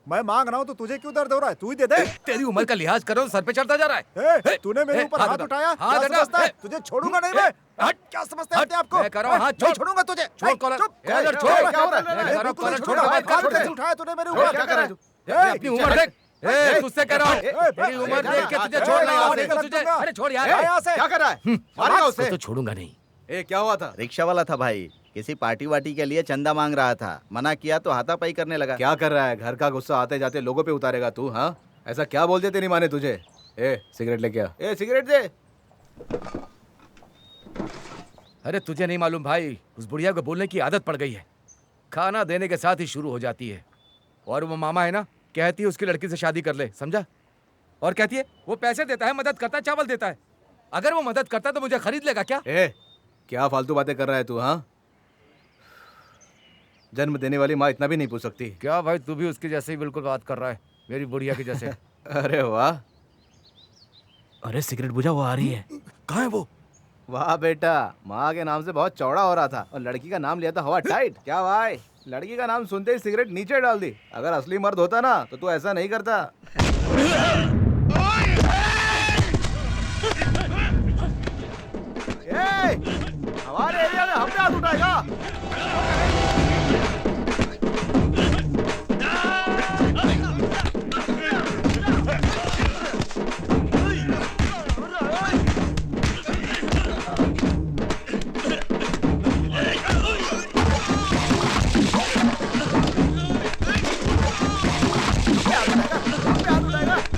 मैं मांग रहा हूँ तो तुझे क्यों दर्द हो रहा है? तू ही दे दे। तेरी उम्र का लिहाज करो, सर पे चढ़ता जा रहा है। तूने मेरे ऊपर हाथ उठाया, हाथ क्या समझता है? तुझे छोड़ूंगा नहीं मैं। क्या समझता है अपने आप को? मैं कह रहा हूँ, हाथ छोड़। छोड़ूंगा तुझे। छोड़ कॉलर, कॉलर छोड़। क्या हो रहा है? कॉलर छोड़, छोड़, हाथ उठाया तूने मेरे ऊपर। क्या कर रहा है तू? अपनी उम्र देख। तुझसे कह रहा हूँ, तेरी उम्र देख के तुझे छोड़ रहा हूँ तुझे। अरे छोड़ यार, क्या कर रहा है? मारेगा उसे। तो छोड़ूंगा नहीं। क्या हुआ था? रिक्शा वाला था भाई, किसी पार्टी वार्टी के लिए चंदा मांग रहा था। मना किया तो हाथापाई करने लगा। क्या कर रहा है? घर का गुस्सा आते जाते लोगों पे उतारेगा तू? हाँ, ऐसा क्या बोलते तेरी माँ ने तुझे? सिगरेट लेके आ। सिगरेट दे। अरे तुझे नहीं मालूम भाई, उस बुढ़िया को बोलने की आदत पड़ गई है। खाना देने के साथ ही शुरू हो जाती है। और वो मामा है ना, कहती है उसकी लड़की से शादी कर ले, समझा? और कहती है वो पैसे देता है, मदद करता है, चावल देता है। अगर वो मदद करता तो मुझे खरीद लेगा क्या? क्या फालतू बातें कर रहा है तू? हाँ, जन्म देने वाली माँ इतना भी नहीं पूछ सकती क्या? भाई तू भी उसके जैसे ही बिल्कुल बात कर रहा है, मेरी बुढ़िया के जैसे। अरे वाह। अरे सिगरेट बुझा, वो आ रही है। कहाँ है वो? वाह बेटा, माँ के नाम से बहुत चौड़ा हो रहा था और लड़की का नाम लिया था हवा टाइट। क्या भाई, लड़की का नाम सुनते ही सिगरेट नीचे डाल दी। अगर असली मर्द होता ना तो तू ऐसा नहीं करता। हमारे एरिया में हम पे हाथ उठाएगा? क्या कर रहा है?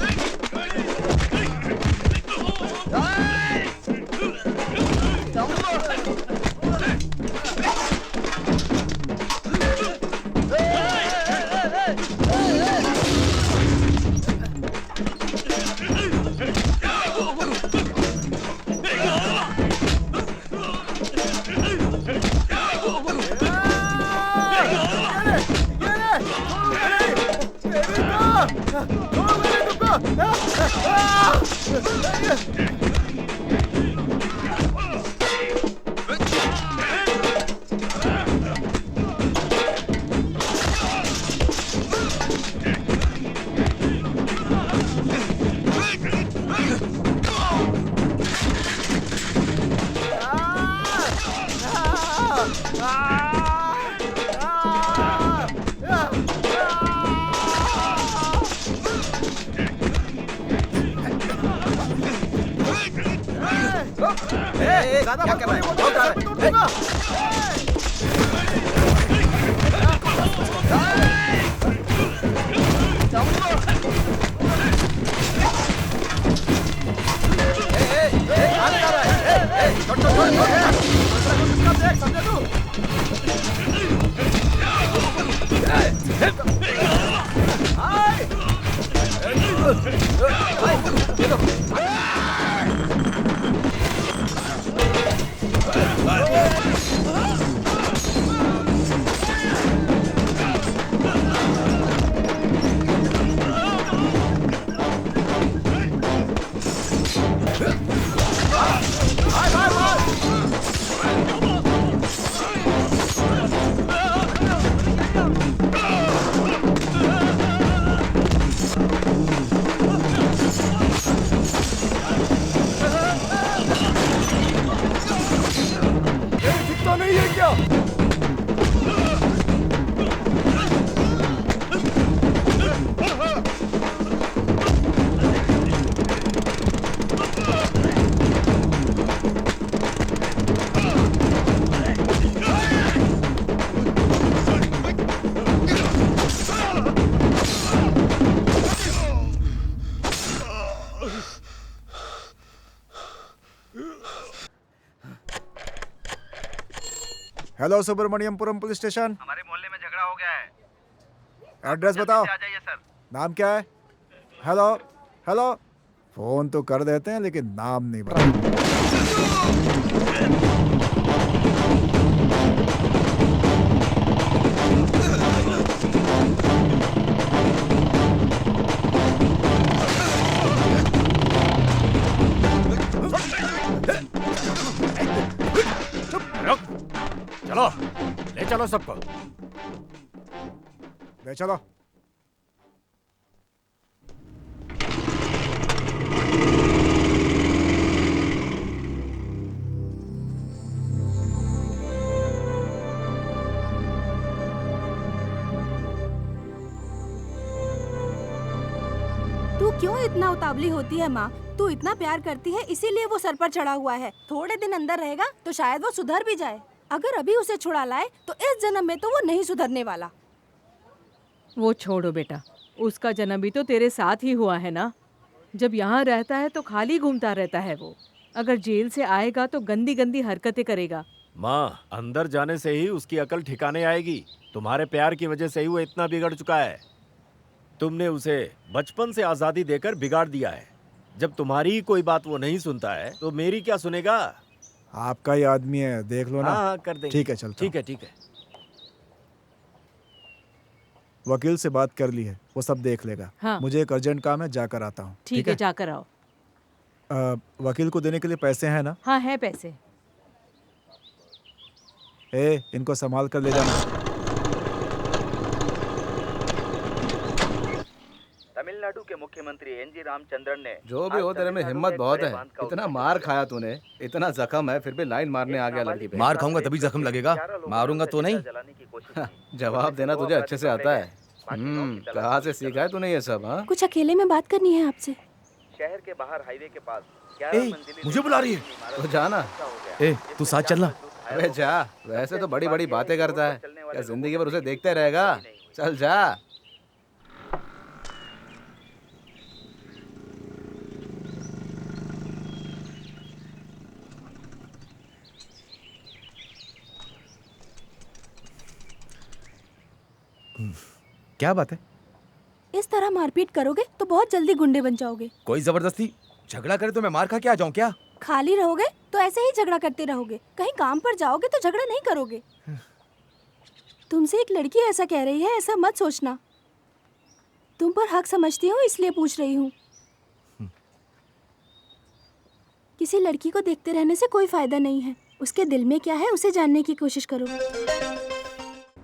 Hello Subramaniapuram police station. हमारे मोहल्ले में झगड़ा हो गया है। एड्रेस बताओ। आ जाइए सर। नाम क्या है? हेलो हेलो, फोन तो कर देते हैं लेकिन नाम नहीं बताते। चलो ले चलो सबको। ले चलो। तू क्यों इतना उतावली होती है माँ? तू इतना प्यार करती है इसीलिए वो सर पर चढ़ा हुआ है। थोड़े दिन अंदर रहेगा तो शायद वो सुधर भी जाए। अगर अभी उसे छुड़ा लाए तो इस जन्म में तो वो नहीं सुधरने वाला। वो छोड़ो बेटा, उसका जन्म भी तो तेरे साथ ही हुआ है ना। जब यहाँ रहता है तो खाली घूमता रहता है वो। अगर जेल से आएगा तो गंदी गंदी हरकतें करेगा। माँ, अंदर जाने से ही उसकी अकल ठिकाने आएगी। तुम्हारे प्यार की वजह से ही वो इतना बिगड़ चुका है। तुमने उसे बचपन से आजादी देकर बिगाड़ दिया है। जब तुम्हारी ही कोई बात वो नहीं सुनता है तो मेरी क्या सुनेगा? आपका ही आदमी है, देख लो ना। हाँ, कर देंगे। ठीक है, चलता हूँ। ठीक है। वकील से बात कर ली है, वो सब देख लेगा। हाँ। मुझे एक अर्जेंट काम है, जाकर आता हूँ। ठीक है, जाकर आओ। वकील को देने के लिए पैसे हैं ना? हाँ है पैसे। इनको संभाल कर ले जाना। तमिलनाडु के मुख्यमंत्री एन.जी. रामचंद्रन ने जो भी हो, तेरे में हिम्मत बहुत है। इतना मार खाया तूने, इतना जख्म है, फिर भी लाइन मारने आ गया लड़की पे। मार खाऊंगा तभी जख्म लगेगा, मारूंगा तो नहीं। जवाब देना तुझे अच्छे से आता है। कहाँ से सीखा है तूने ये सब? हाँ, कुछ अकेले में बात करनी है आपसे। शहर के बाहर हाईवे के पास मुझे बुला रही है। तो जाना। तू साथ चलना। अबे जा, वैसे तो बड़ी बड़ी बातें करता है, क्या जिंदगी भर उसे देखते रहेगा? चल जा। क्या बात है? इस तरह मारपीट करोगे तो बहुत जल्दी गुंडे बन जाओगे। कोई जबरदस्ती झगड़ा करे तो मैं मार खा के आ जाऊं क्या? खाली रहोगे तो ऐसे ही झगड़ा करते रहोगे। कहीं काम पर जाओगे तो झगड़ा नहीं करोगे। तुमसे एक लड़की ऐसा कह रही है, ऐसा मत सोचना। तुम पर हक समझती हूँ इसलिए पूछ रही हूँ। किसी लड़की को देखते रहने से कोई फायदा नहीं है। उसके दिल में क्या है उसे जानने की कोशिश करो।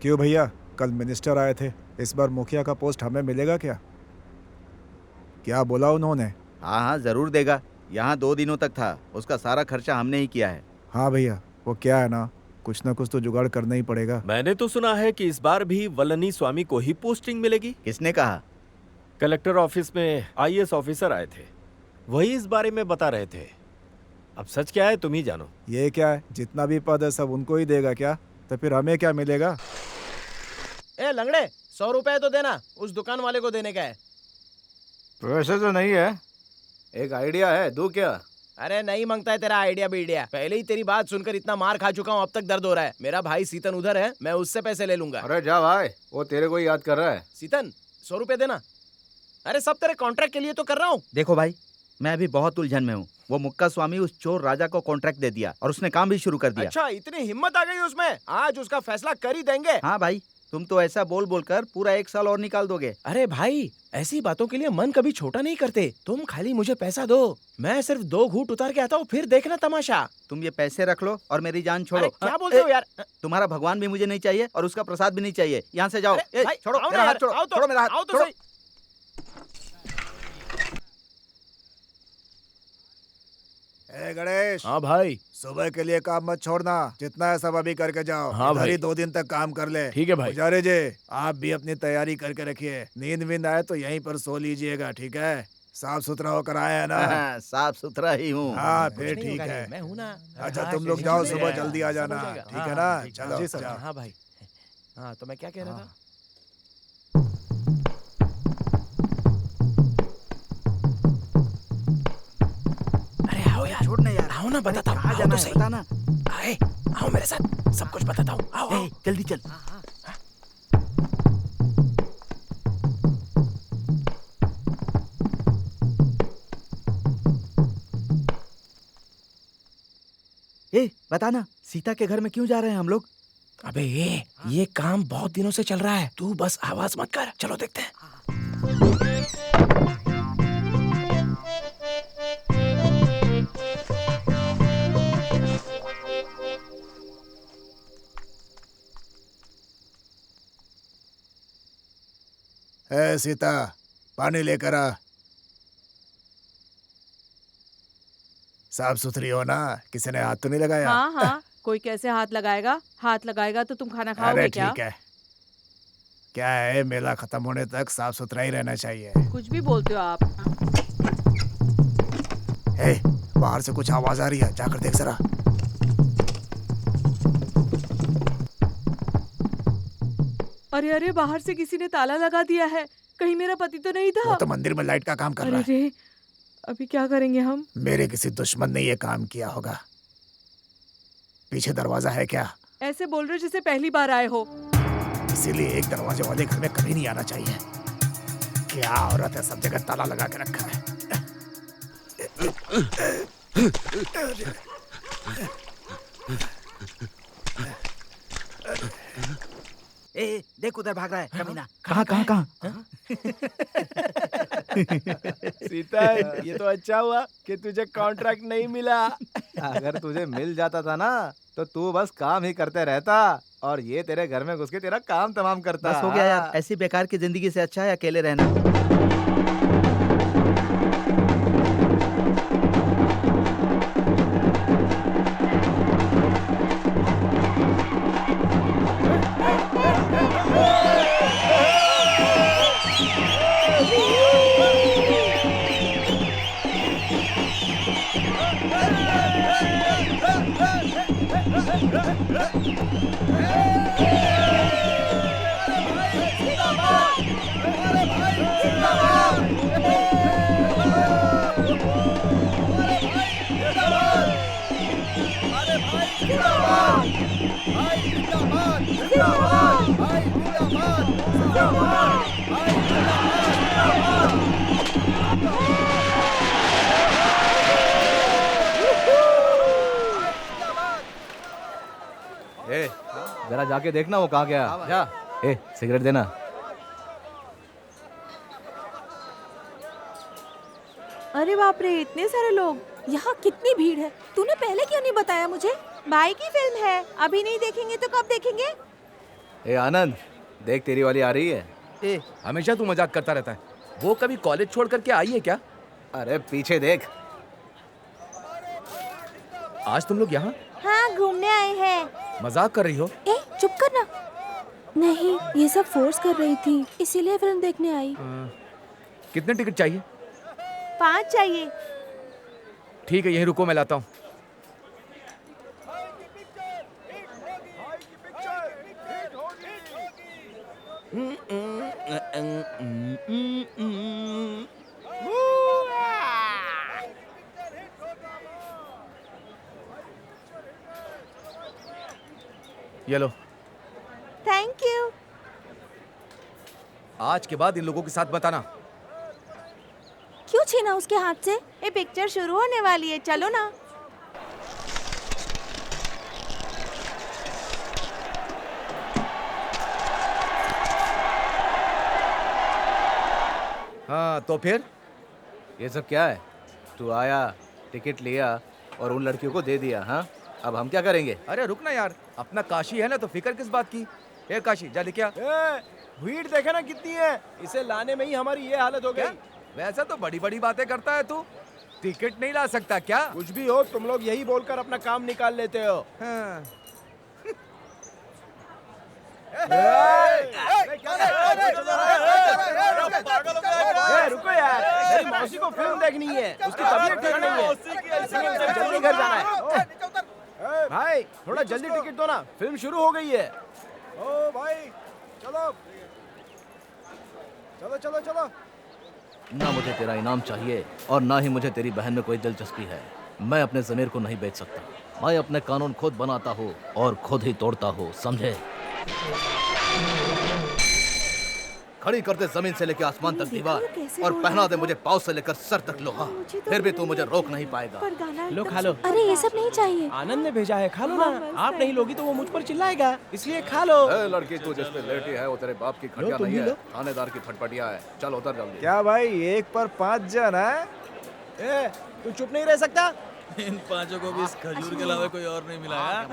क्यों भैया, कल मिनिस्टर आए थे, इस बार मुखिया का पोस्ट हमें मिलेगा क्या? क्या बोला उन्होंने? हाँ, जरूर देगा। यहाँ 2 दिनों तक था, उसका सारा खर्चा हमने ही किया है। हाँ भैया, वो क्या है ना, कुछ ना कुछ तो जुगाड़ करना ही पड़ेगा। मैंने तो सुना है कि इस बार भी वल्लनी स्वामी को ही पोस्टिंग मिलेगी। किसने कहा? कलेक्टर ऑफिस में आईएएस ऑफिसर आए थे, वही इस बारे में बता रहे थे। अब सच क्या है तुम ही जानो। ये क्या है, जितना भी पद है सब उनको ही देगा क्या? तो फिर हमें क्या मिलेगा? ए लंगड़े, 100 रुपए तो देना, उस दुकान वाले को देने का है। वैसे तो नहीं है, एक आइडिया है, दूं क्या? अरे नहीं मांगता है तेरा आइडिया बीडिया। पहले ही तेरी बात सुनकर इतना मार खा चुका हूँ, अब तक दर्द हो रहा है। मेरा भाई सीतन उधर है, मैं उससे पैसे ले लूंगा। अरे जा भाई, वो तेरे को ही याद कर रहा है। सीतन 100 रुपए देना। अरे सब तेरे कॉन्ट्रैक्ट के लिए तो कर रहा हूँ। देखो भाई, मैं अभी बहुत उलझन में हूँ। वो मुक्का स्वामी उस चोर राजा को कॉन्ट्रैक्ट दे दिया और उसने काम भी शुरू कर दिया। अच्छा, इतनी हिम्मत आ गई उसमें? आज उसका फैसला कर ही देंगे। हाँ भाई, तुम तो ऐसा बोल बोलकर पूरा 1 साल और निकाल दोगे। अरे भाई, ऐसी बातों के लिए मन कभी छोटा नहीं करते। तुम खाली मुझे पैसा दो, मैं सिर्फ 2 घूंट उतार के आता हूँ, फिर देखना तमाशा। तुम ये पैसे रख लो और मेरी जान छोड़ो। अरे क्या बोलते हो यार? तुम्हारा भगवान भी मुझे नहीं चाहिए और उसका प्रसाद भी नहीं चाहिए। यहाँ से जाओ। अरे भाई, छोड़ो आओ ना मेरा यार, हाथ, छोड़ो आओ तो, छोड़ो मेरा हाथ, आओ तो छोड़ो। सही। गणेश, हाँ भाई। सुबह के लिए काम मत छोड़ना, जितना है सब अभी करके जाओ। हाँ इधर भाई। ही 2 दिन तक काम कर ले। ठीक है भाई। पुजारी जी, आप भी अपनी तैयारी करके रखिए। नींद विंद आए तो यहीं पर सो लीजिएगा, ठीक है? साफ सुथरा होकर आए हैं ना? हाँ, साफ सुथरा ही हूँ। हाँ कुछ फिर नहीं ठीक होगा है। रे, मैं हूँ ना। अच्छा, हाँ, तुम लोग ठीक जाओ, है। सुबह जल्दी आ सब जाना, हो जाएगा। ठीक हाँ, है ना? ठीक चलो जी, सब। हाँ भाई। हाँ तो मैं क्या कह रहा था? अरे आओ यार, छोड़ ना यार। आओ ना, बताता हूँ। कहाँ आओ जाना तो है, सही। बताना। आए, आओ मेरे साथ, सब कुछ बताता हूँ। आओ आओ। जल्दी चल। बताना, सीता के घर में क्यों जा रहे हैं हम लोग? अबे ये काम बहुत दिनों से चल रहा है, तू बस आवाज मत कर। चलो देखते हैं। सीता, पानी लेकर आ। साफ सुथरी हो ना? किसी ने हाथ तो नहीं लगाया? हाँ हाँ, कोई कैसे हाथ लगाएगा? हाथ लगाएगा तो तुम खाना अरे खाओगे क्या? ठीक है, क्या है, मेला खत्म होने तक साफ सुथरा ही रहना चाहिए। कुछ भी बोलते हो आप। हे, बाहर से कुछ आवाज आ रही है, जाकर देख जरा। अरे अरे, बाहर से किसी ने ताला लगा दिया है। कहीं मेरा पति तो नहीं था? वो तो मंदिर में लाइट का काम कर अरे रहा है। रे, अभी क्या करेंगे हम? मेरे किसी दुश्मन ने ये काम किया होगा। पीछे दरवाजा है क्या? ऐसे बोल रहे हो जैसे पहली बार आए हो। इसीलिए एक दरवाजे वाले घर में कभी नहीं आना चाहिए। क्या औरत है, सब जगह ताला लगा के रखा है। ए देख उधर भाग रहा है कमीना। कहाँ कहाँ कहाँ? सीतन, ये तो अच्छा हुआ कि तुझे कॉन्ट्रैक्ट नहीं मिला। अगर तुझे मिल जाता था ना तो तू बस काम ही करते रहता और ये तेरे घर में घुस के तेरा काम तमाम करता। बस हो गया यार, ऐसी बेकार की जिंदगी से अच्छा है अकेले रहना। ए, जरा जाके देखना वो कहाँ गया। जा। ए, सिगरेट देना। अरे बाप रे, इतने सारे लोग। यहाँ कितनी भीड़ है, तूने पहले क्यों नहीं बताया मुझे? भाई की फिल्म है, अभी नहीं देखेंगे तो कब देखेंगे? ए आनंद, देख तेरी वाली आ रही है। ए, हमेशा तू मजाक करता रहता है। वो कभी कॉलेज छोड़ करके आई है क्या? अरे पीछे देख। आज तुम लोग यहाँ हाँ, घूमने आए हैं। मजाक कर रही हो? ए, चुप करना। नहीं, ये सब फोर्स कर रही थी, इसीलिए फिल्म देखने आई। कितने टिकट चाहिए? 5 चाहिए। ठीक है, यहीं रुको, मैं लाता हूँ। ये लो। Thank you. आज के बाद इन लोगों के साथ बताना। क्यों छीना उसके हाथ से? ये पिक्चर शुरू होने वाली है, चलो ना। हाँ, तो फिर? ये सब क्या है? तू आया, टिकट लिया और उन लड़कियों को दे दिया। हाँ, अब हम क्या करेंगे? अरे रुक ना यार, अपना काशी है ना, तो फिक्र किस बात की? ए काशी, जा लेके आ। भीड़ देखा ना कितनी है, इसे लाने में ही हमारी ये हालत हो क्या? गई। वैसा तो बड़ी बड़ी बातें करता है तू। टिकट नहीं ला सकता क्या? कुछ भी हो, तुम लोग यही बोलकर अपना काम निकाल लेते हो। हाँ। रुको यार, मेरी मौसी को फिल्म देखनी है, उसकी तबीयत ठीक नहीं है, इसलिए उसे जल्दी घर जाना है। भाई थोड़ा जल्दी टिकट दो ना, फिल्म शुरू हो गई है। ओ भाई, चलो चलो चलो चलो। ना मुझे तेरा इनाम चाहिए और ना ही मुझे तेरी बहन में कोई दिलचस्पी है। मैं अपने ज़मीर को नहीं बेच सकता। मैं अपने कानून खुद बनाता हूँ और खुद ही तोड़ता हूँ, समझे? खड़ी कर दे जमीन से लेकर आसमान तक दीवार और पहना दे मुझे पाँव से लेकर सर तक लोहा। फिर भी तू मुझे रोक नहीं पाएगा। लो खा लो। अरे ये सब नहीं चाहिए। आनंद ने भेजा है, खा लो ना। आप नहीं लोगी तो वो मुझ पर चिल्लाएगा, इसलिए खा लो। लड़की तू जिस पे लेटी है वो तेरे बाप की खटिया तुम नहीं भी है, लो। थानेदार की फटफटिया है। चल उतर जल्दी। क्या भाई, 1 पर 5 जन है? ए, तू चुप नहीं रह सकता? इन पांचों को भी इस खजूर के अलावा कोई और नहीं मिला है।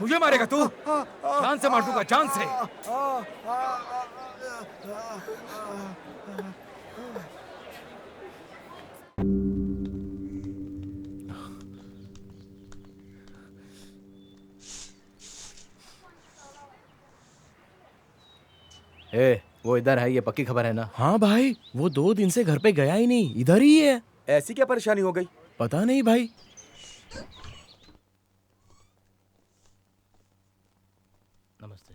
मुझे मारेगा तू? जान से मार दूंगा, जान से। ए, वो इधर है, ये पक्की खबर है ना? हाँ भाई, वो 2 दिन से घर पे गया ही नहीं, इधर ही है। ऐसी क्या परेशानी हो गई? पता नहीं भाई। नमस्ते।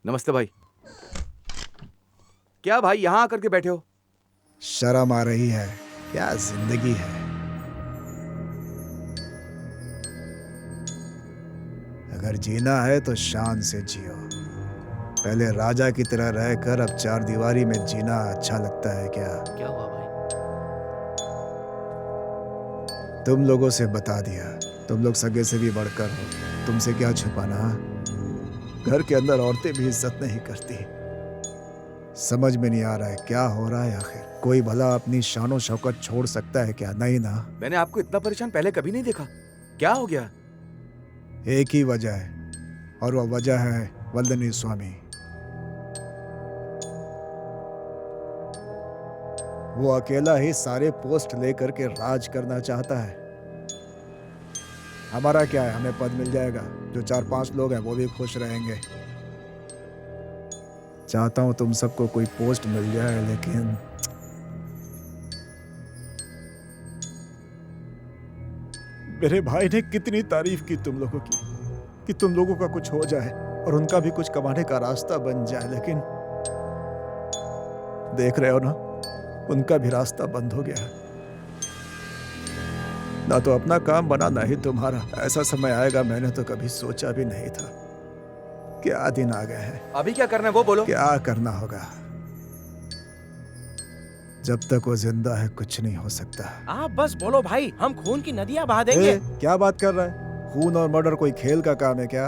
नमस्ते भाई। क्या भाई यहाँ आकर के बैठे हो? शर्म आ रही है? क्या जिंदगी है। अगर जीना है तो शान से जियो। पहले राजा की तरह रहकर अब 4 दीवारी में जीना अच्छा लगता है क्या? क्या हुआ भाई? तुम लोगों से बता दिया, तुम लोग सगे से भी बढ़कर हो। तुमसे क्या छुपाना? घर के अंदर औरतें भी इज्जत नहीं करती। समझ में नहीं आ रहा है क्या हो रहा है आखिर। कोई भला अपनी शानो शौकत छोड़ सकता है क्या? नहीं ना। मैंने आपको इतना परेशान पहले कभी नहीं देखा। क्या हो गया? एक ही वजह है, और वह वजह है वल्लनी स्वामी। वो अकेला ही सारे पोस्ट लेकर के राज करना चाहता है। हमारा क्या है, हमें पद मिल जाएगा, जो 4-5 लोग हैं वो भी खुश रहेंगे। चाहता हूं तुम सबको कोई पोस्ट मिल जाए, लेकिन मेरे भाई ने कितनी तारीफ की तुम लोगों की कि तुम लोगों का कुछ हो जाए और उनका भी कुछ कमाने का रास्ता बन जाए, लेकिन देख रहे हो ना, उनका भी रास्ता बंद हो गया है। ना तो अपना काम बना, ना ही तुम्हारा। ऐसा समय आएगा मैंने तो कभी सोचा भी नहीं था। क्या दिन आ गए हैं। अभी क्या करना है वो बोलो। क्या करना होगा? जब तक वो जिंदा है कुछ नहीं हो सकता। आप बस बोलो भाई, हम खून की नदियां बहा देंगे। क्या बात कर रहा है? खून और मर्डर कोई खेल का काम है क्या?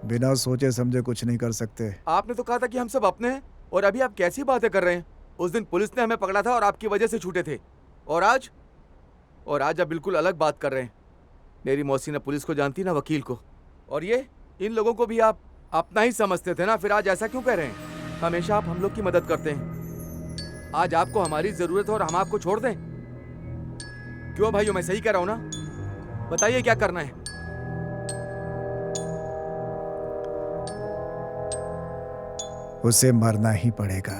बिना सोचे समझे कुछ नहीं कर सकते। आपने तो कहा था कि हम सब अपने हैं, और अभी आप कैसी बातें कर रहे हैं? उस दिन पुलिस ने हमें पकड़ा था और आपकी वजह से छूटे थे, और आज आप बिल्कुल अलग बात कर रहे हैं। मेरी मौसी ना पुलिस को जानती ना वकील को, और ये इन लोगों को भी आप अपना ही समझते थे ना, फिर आज ऐसा क्यों कह रहे हैं? हमेशा आप हम लोग की मदद करते हैं, आज आपको हमारी जरूरत है और हम आपको छोड़ दें? क्यों भाइयों, मैं सही कह रहा हूं ना? बताइए क्या करना है। उसे मरना ही पड़ेगा।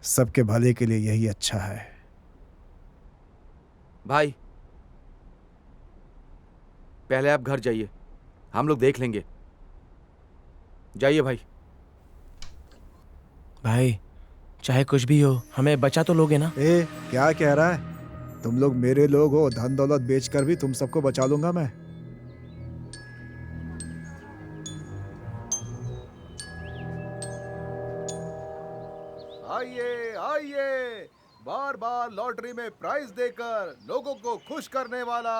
सबके भले के लिए यही अच्छा है। भाई पहले आप घर जाइए, हम लोग देख लेंगे। जाइए भाई। भाई चाहे कुछ भी हो, हमें बचा तो लोगे ना? क्या कह रहा है? तुम लोग मेरे लोग हो, धन दौलत बेचकर भी तुम सबको बचा लूंगा मैं। आइए आइए, बार बार लॉटरी में प्राइज देकर लोगों को खुश करने वाला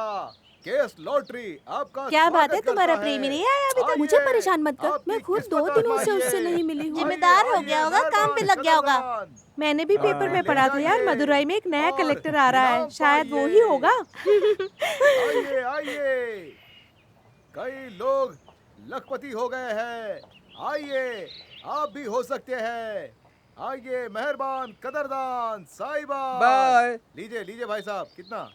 केस लॉटरी आपका क्या बात है, स्वागत तुम्हारा करता प्रेमी है। नहीं आया अभी तक? आइए, मुझे परेशान मत कर, आपकी मैं खुद किस्मत 2 दिनों से आजमाइए। उससे नहीं मिली हूँ। जिम्मेदार हो गया होगा, काम पे लग गया होगा। मैंने भी पेपर में पढ़ा था यार, मदुरई में एक नया कलेक्टर आ रहा है, शायद वो ही होगा। आइए आइए, कई लोग लखपति हो गए हैं। आइए, आप भी हो सकते हैं। आइए, मेहरबान, कदरदान, साहिबा। बाय। लीजिए लीजिए भाई साहब, कितना?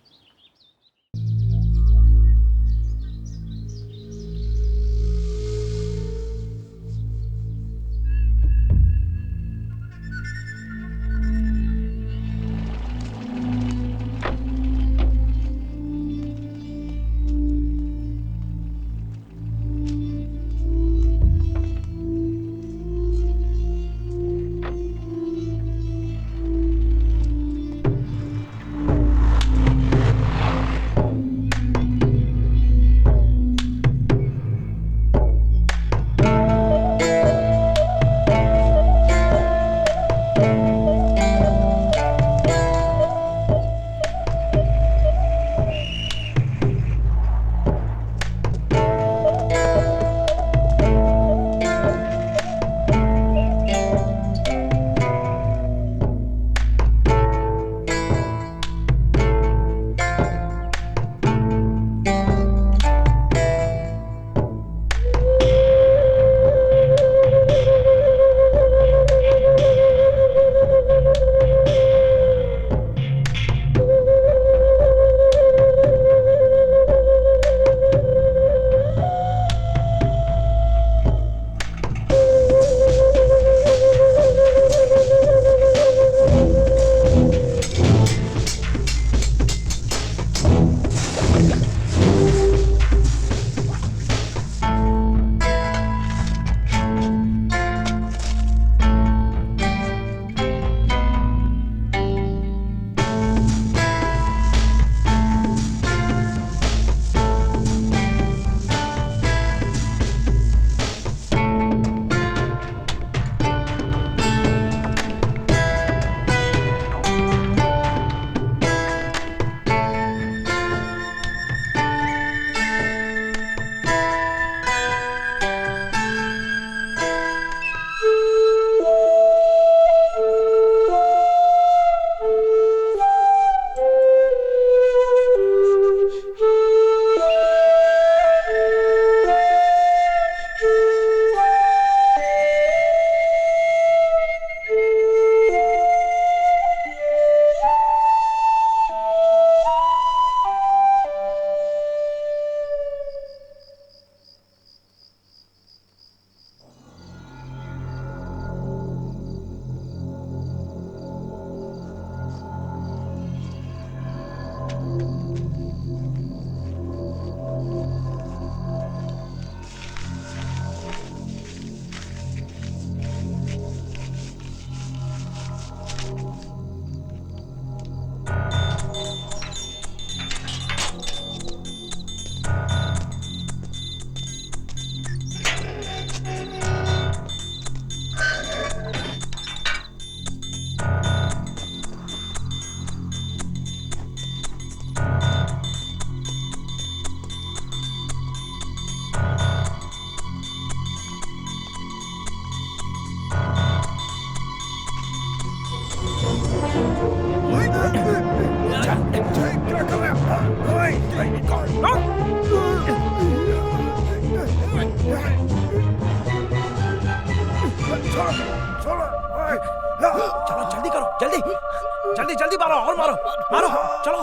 जल्दी जल्दी मारो, और मारो मारो, चलो।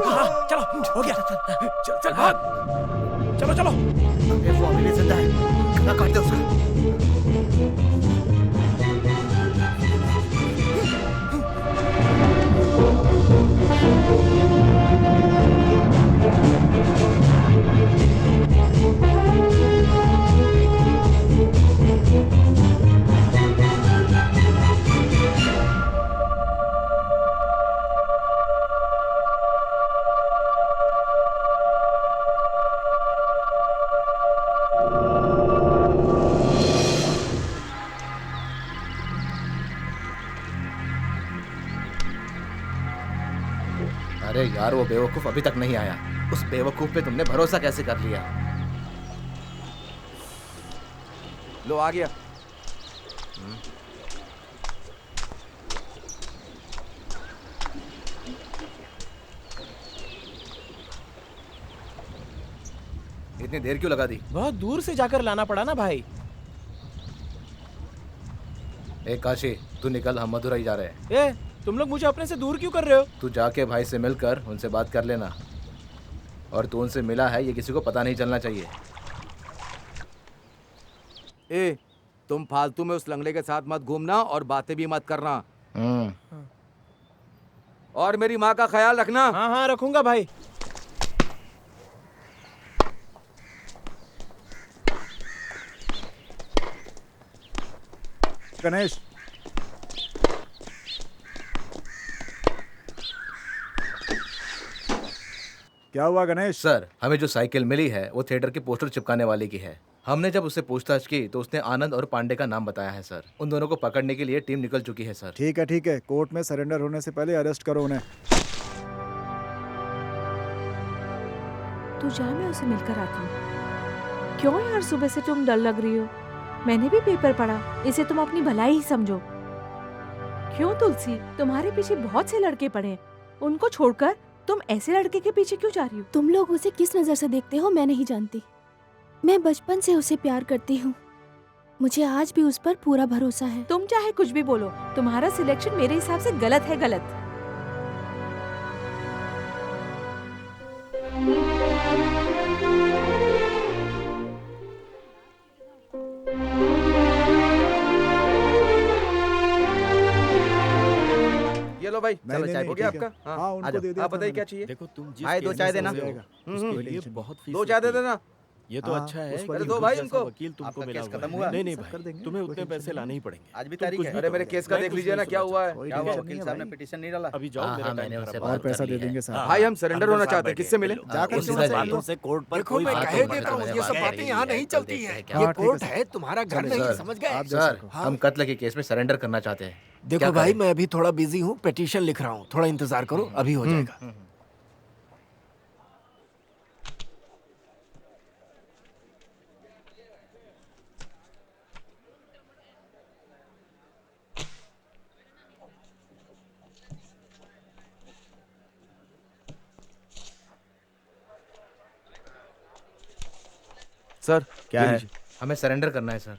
हाँ, चलो हो गया, चल चल भाग, चलो चलो। वो अभी भी जिंदा है, गला काट दे उसका। अरे यार, वो बेवकूफ अभी तक नहीं आया। उस बेवकूफ पे तुमने भरोसा कैसे कर लिया? लो आ गया। इतनी देर क्यों लगा दी? बहुत दूर से जाकर लाना पड़ा ना भाई। ए काशी, तू निकल, हम मदुरई जा रहे हैं। ए, तुम लोग मुझे अपने से दूर क्यों कर रहे हो? तू जाके भाई से मिलकर उनसे बात कर लेना। और तू उनसे मिला है ये किसी को पता नहीं चलना चाहिए। ए, तुम फालतू में उस लंगड़े के साथ मत घूमना और बातें भी मत करना। और मेरी माँ का ख्याल रखना। हाँ हाँ रखूंगा भाई। गणेश, क्या हुआ गणेश? सर, हमें जो साइकिल मिली है वो थिएटर के पोस्टर चिपकाने वाले की है। हमने जब उससे पूछताछ की तो उसने आनंद और पांडे का नाम बताया है सर। उन दोनों को पकड़ने के लिए टीम निकल चुकी है सर। ठीक है, कोर्ट में सरेंडर होने से पहले अरेस्ट करो उन्हें। तू जा, मैं उसे मिलकर आती हूँ। क्यों यार, सुबह से तुम डल लग रही हो। मैंने भी पेपर पढ़ा, इसे तुम अपनी भलाई ही समझो। क्यों तुलसी, तुम्हारे पीछे बहुत से लड़के पड़े हैं, उनको छोड़कर तुम ऐसे लड़के के पीछे क्यों जा रही हो? तुम लोग उसे किस नजर से देखते हो मैं नहीं जानती। मैं बचपन से उसे प्यार करती हूँ। मुझे आज भी उस पर पूरा भरोसा है। तुम चाहे कुछ भी बोलो, तुम्हारा सिलेक्शन मेरे हिसाब से गलत है, गलत। ये लो भाई, नहीं, नहीं, हो गया ठीक है। आपका? हाँ, उनको दे दिया आप था बताइए मैंने। क्या चाहिए? देखो तुम जिस भाई, दो केस चाय में देना। फंसे हो, उसके लिए बहुत फीस दो चाय दे लगती है। देना। ये तो हाँ, अच्छा है उस कि पर दो खुद भाई जैसा इनको। वकील तुमको आपका मिला केस हुआ खत्म है। हुआ? नहीं नहीं सब कर भाई, देंगे, तुम्हें कोई उतने टेंशन पैसे नहीं। लाने ही पड़ेंगे। आज भी तुम तारीख कुछ है। भी अरे मेरे करो। केस का मैं देख कुछ लीजिए नहीं ना क्या सोच हुआ है। कोई क्या टेंशन हुआ? नहीं वकील है साहब ने भाई। पिटीशन नहीं डाला। अभी जाओ, हाँ, मेरा हाँ, टाइम मैंने खराब उनसे है। और बात पैसा कर दे ली है। देंगे साहब। भाई हम सरेंडर होना साथ चाहते हैं, बैठिए। किससे मिले? जाकर उनसे सुनो, बात बातों से कोर्ट पर देखो कोई मैं बात कहे नहीं देता हूँ, करेगा। ये सब बात बातें करेगी, यहाँ है, नहीं कल चलती देखते हैं। क्या हाँ, ये ठीक है कोर्ट सर। है, तुम्हारा घर चलिए, नहीं, सर, समझ गए? आप जा सर, सको। हम कत्ल के केस में सरेंडर करना चाहते हैं। देखो क्या भाई, करें? मैं अभी थोड़ा बिजी हूँ, पिटीशन लिख रहा हूँ, थोड़ा इंतजार करो, अभी हो जाएगा। सर क्या है? हमें सरेंडर करना है सर।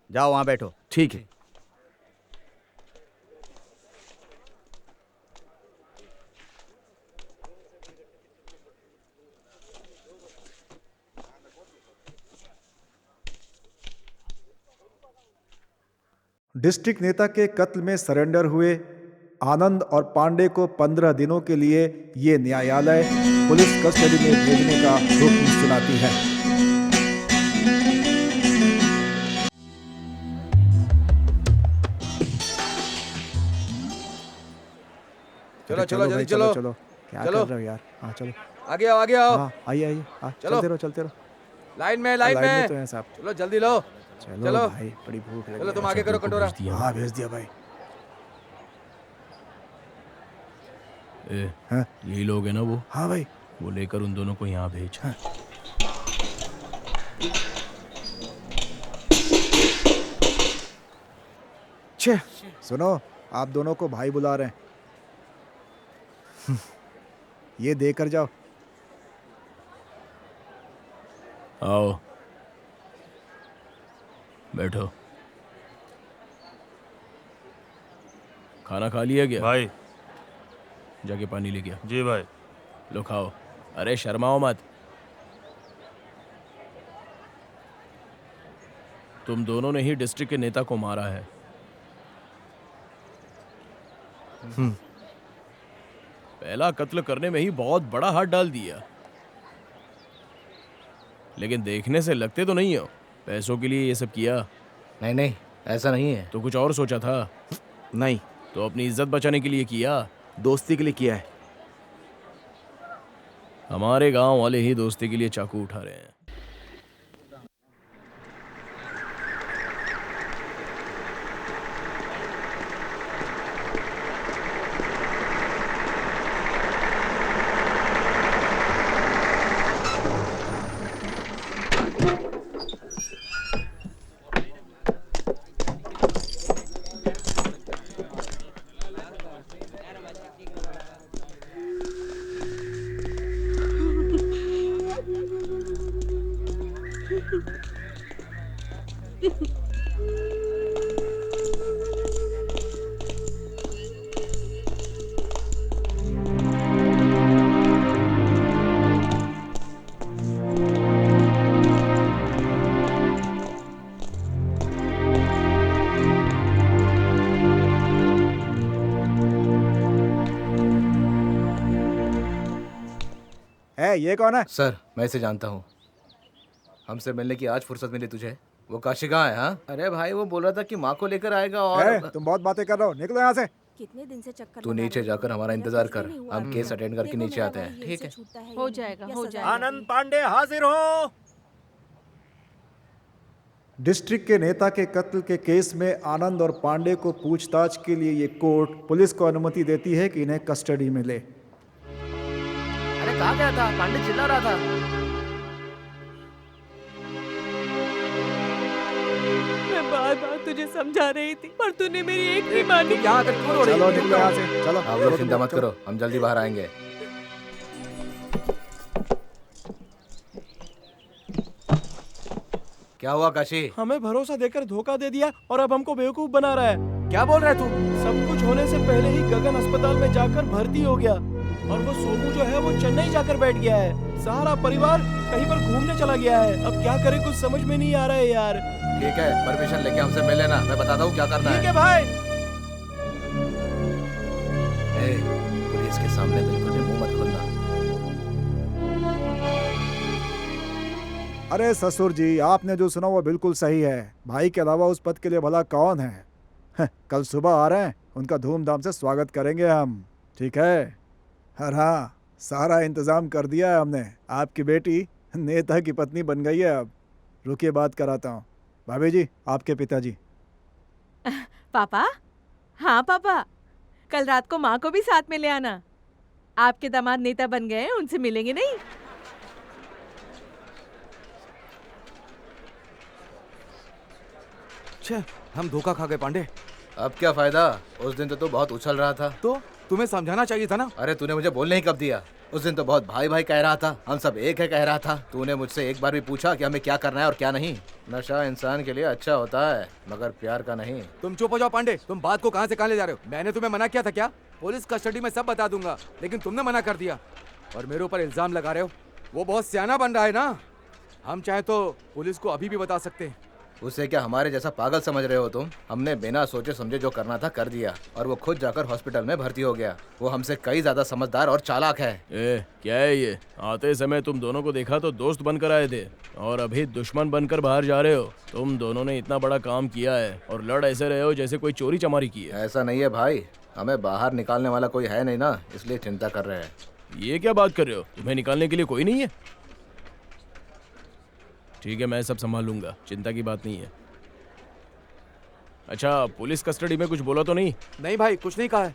जाओ वहां बैठो। ठीक है। डिस्ट्रिक्ट नेता के कत्ल में सरेंडर हुए आनंद और पांडे को 15 दिनों के लिए ये न्यायालय पुलिस कस्टडी में भेजने का हुक्म सुनाती है। चलो चलो भाई, जल्दी चलो। चलो क्या चलो। कर रहे हो यार? हाँ चलो। आगे आओ, आगे आओ। हाँ आइए हाँ, चलो। चलते रहो। लाइन में, लाइन में। तो है साहब। चलो जल्दी लो। चलो भाई, बड़ी भूख लगी चलो है। तुम आगे करो कटोरा। हाँ भेज दिया भाई। हाँ? यही लोग है ना वो हाँ भाई। वो लेकर उन दोनों को यहाँ भेज। हाँ। छे, सुनो, आप दोनों को भाई बुला रहे हैं। ये देकर जाओ। आओ बैठो। खाना खा लिया क्या भाई? जाके पानी ले गया। जी भाई। लो खाओ। अरे शर्माओ मत। तुम दोनों ने ही डिस्ट्रिक्ट के नेता को मारा है। पहला कत्ल करने में ही बहुत बड़ा हाथ डाल दिया, लेकिन देखने से लगते तो नहीं हो पैसों के लिए ये सब किया। नहीं नहीं, ऐसा नहीं है। तो कुछ और सोचा था? नहीं, तो अपनी इज्जत बचाने के लिए किया? दोस्ती के लिए किया है। हमारे गांव वाले ही दोस्ती के लिए चाकू उठा रहे हैं। ये कौन है? सर, मैं इसे जानता हूँ। हमसे मिलने की आज फुर्सत मिली तुझे। वो काशी कहाँ है? हाँ, अरे भाई वो बोल रहा था कि माँ को लेकर आएगा। और तुम बहुत बातें कर रहे हो, निकलो यहाँ से। कितने दिन से चक्कर तू नीचे जाकर हमारा इंतजार कर, हम केस अटेंड करके नीचे आते हैं। ठीक है, हो जाएगा, हो जाएगा। आनंद पांडे हाजिर हो। डिस्ट्रिक्ट के नेता के कत्ल के केस में आनंद और पांडे को पूछताछ के लिए ये कोर्ट पुलिस को अनुमति देती है कि इन्हें कस्टडी में ले। अरे कहाँ गया था? पांडे चिल्ला रहा था। मैं बार बार तुझे समझा रही थी पर तूने मेरी एक नहीं मानी। यहाँ तक क्यों रो रही चलो है? निकलो यहाँ से, चलो। आप लोग चिंता मत करो, हम जल्दी बाहर आएंगे। क्या हुआ काशी? हमें भरोसा देकर धोखा दे दिया और अब हमको बेवकूफ बना रहा है। क्या बोल रहे तू? सब कुछ होने से पहले ही गगन अस्पताल में जाकर भर्ती हो गया और वो सोमू जो है वो चेन्नई जाकर बैठ गया है। सारा परिवार कहीं पर घूमने चला गया है। अब क्या करें, कुछ समझ में नहीं आ रहा है यार। ठीक है, परमिशन लेके हमसे मिल लेना, मैं बताता हूँ क्या करना है। ठीक है भाई। पुलिस के सामने बिल्कुल भी मुंह मत खोलना। अरे ससुर जी, आपने जो सुना वो बिल्कुल सही है। भाई के अलावा उस पद के लिए भला कौन है? कल सुबह आ रहे हैं, उनका धूमधाम से स्वागत करेंगे हम, ठीक है? और हाँ, सारा इंतजाम कर दिया है हमने। आपकी बेटी नेता की पत्नी बन गई है अब। रुकिए, बात कराता हूँ। भाभी जी, आपके पिताजी। पापा? हाँ पापा, कल रात को माँ को भी साथ में ले आना। आपके दामाद नेता बन गए हैं, उनसे मिलेंगे नहीं? हम धोखा खा गए पांडे। अब क्या फायदा? उस दिन तो तू बहुत उछल रहा था। तो तुम्हें समझाना चाहिए था ना। अरे तूने मुझे बोलने ही कब दिया? उस दिन तो बहुत भाई भाई कह रहा था, हम सब एक है कह रहा था। तूने मुझसे एक बार भी पूछा कि हमें क्या करना है और क्या नहीं? नशा इंसान के लिए अच्छा होता है मगर प्यार का नहीं। तुम चुप हो जाओ पांडे। तुम बात को कहां से कहां ले जा रहे हो? मैंने तुम्हें मना किया था क्या? पुलिस कस्टडी में सब बता दूंगा, लेकिन तुमने मना कर दिया और मेरे ऊपर इल्जाम लगा रहे हो। वो बहुत सियाना बन रहा है ना। हम चाहे तो पुलिस को अभी भी बता सकते हैं। उसे क्या हमारे जैसा पागल समझ रहे हो तुम? हमने बिना सोचे समझे जो करना था कर दिया और वो खुद जाकर हॉस्पिटल में भर्ती हो गया। वो हमसे कई ज्यादा समझदार और चालाक है। क्या है ये? आते समय तुम दोनों को देखा तो दोस्त बनकर आए थे और अभी दुश्मन बनकर बाहर जा रहे हो। तुम दोनों ने इतना बड़ा काम किया है और लड़ ऐसे रहे हो जैसे कोई चोरी चमारी की है। ऐसा नहीं है भाई, हमें बाहर निकालने वाला कोई है नहीं ना, इसलिए चिंता कर रहे हैं। ये क्या बात कर रहे हो? तुम्हें निकालने के लिए कोई नहीं है? ठीक है, मैं सब संभाल लूंगा, चिंता की बात नहीं है। अच्छा, पुलिस कस्टडी में कुछ बोला तो नहीं? नहीं भाई, कुछ नहीं कहा है।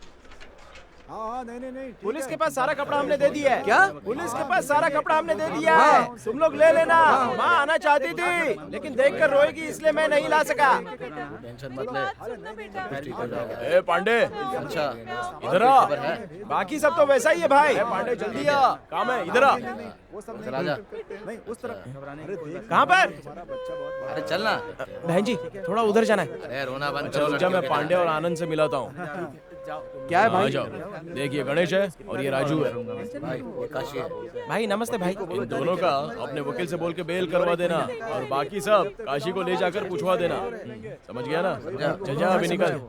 हाँ नहीं नहीं नहीं, पुलिस के पास सारा कपड़ा हमने दे दिया है। क्या? पुलिस के पास सारा कपड़ा हमने दे दिया है, तुम लोग ले लेना। माँ आना चाहती थी लेकिन देखकर रोएगी इसलिए मैं नहीं ला सका। टेंशन मत ले, ठीक हो जाएगा। ए पांडे, अच्छा इधर आ। खबर है? बाकी सब तो वैसा ही है भाई। ए पांडे जल्दी आ, काम है, इधर आ। चल आजा। नहीं उस तरफ। कहाँ पर? अरे चलना। बहन जी थोड़ा उधर जाना है। अरे रोना बंद चलो करो। जा, मैं पांडे और आनंद से मिलाता हूँ। क्या है आ भाई? जाओ, देखिए गणेश है और ये राजू है। भाई ये काशी है। भाई नमस्ते भाई। इन दोनों का अपने वकील से बोल के बेल करवा देना और बाकी सब काशी को ले जाकर पूछवा देना। समझ गया ना? चल जा अभी निकल।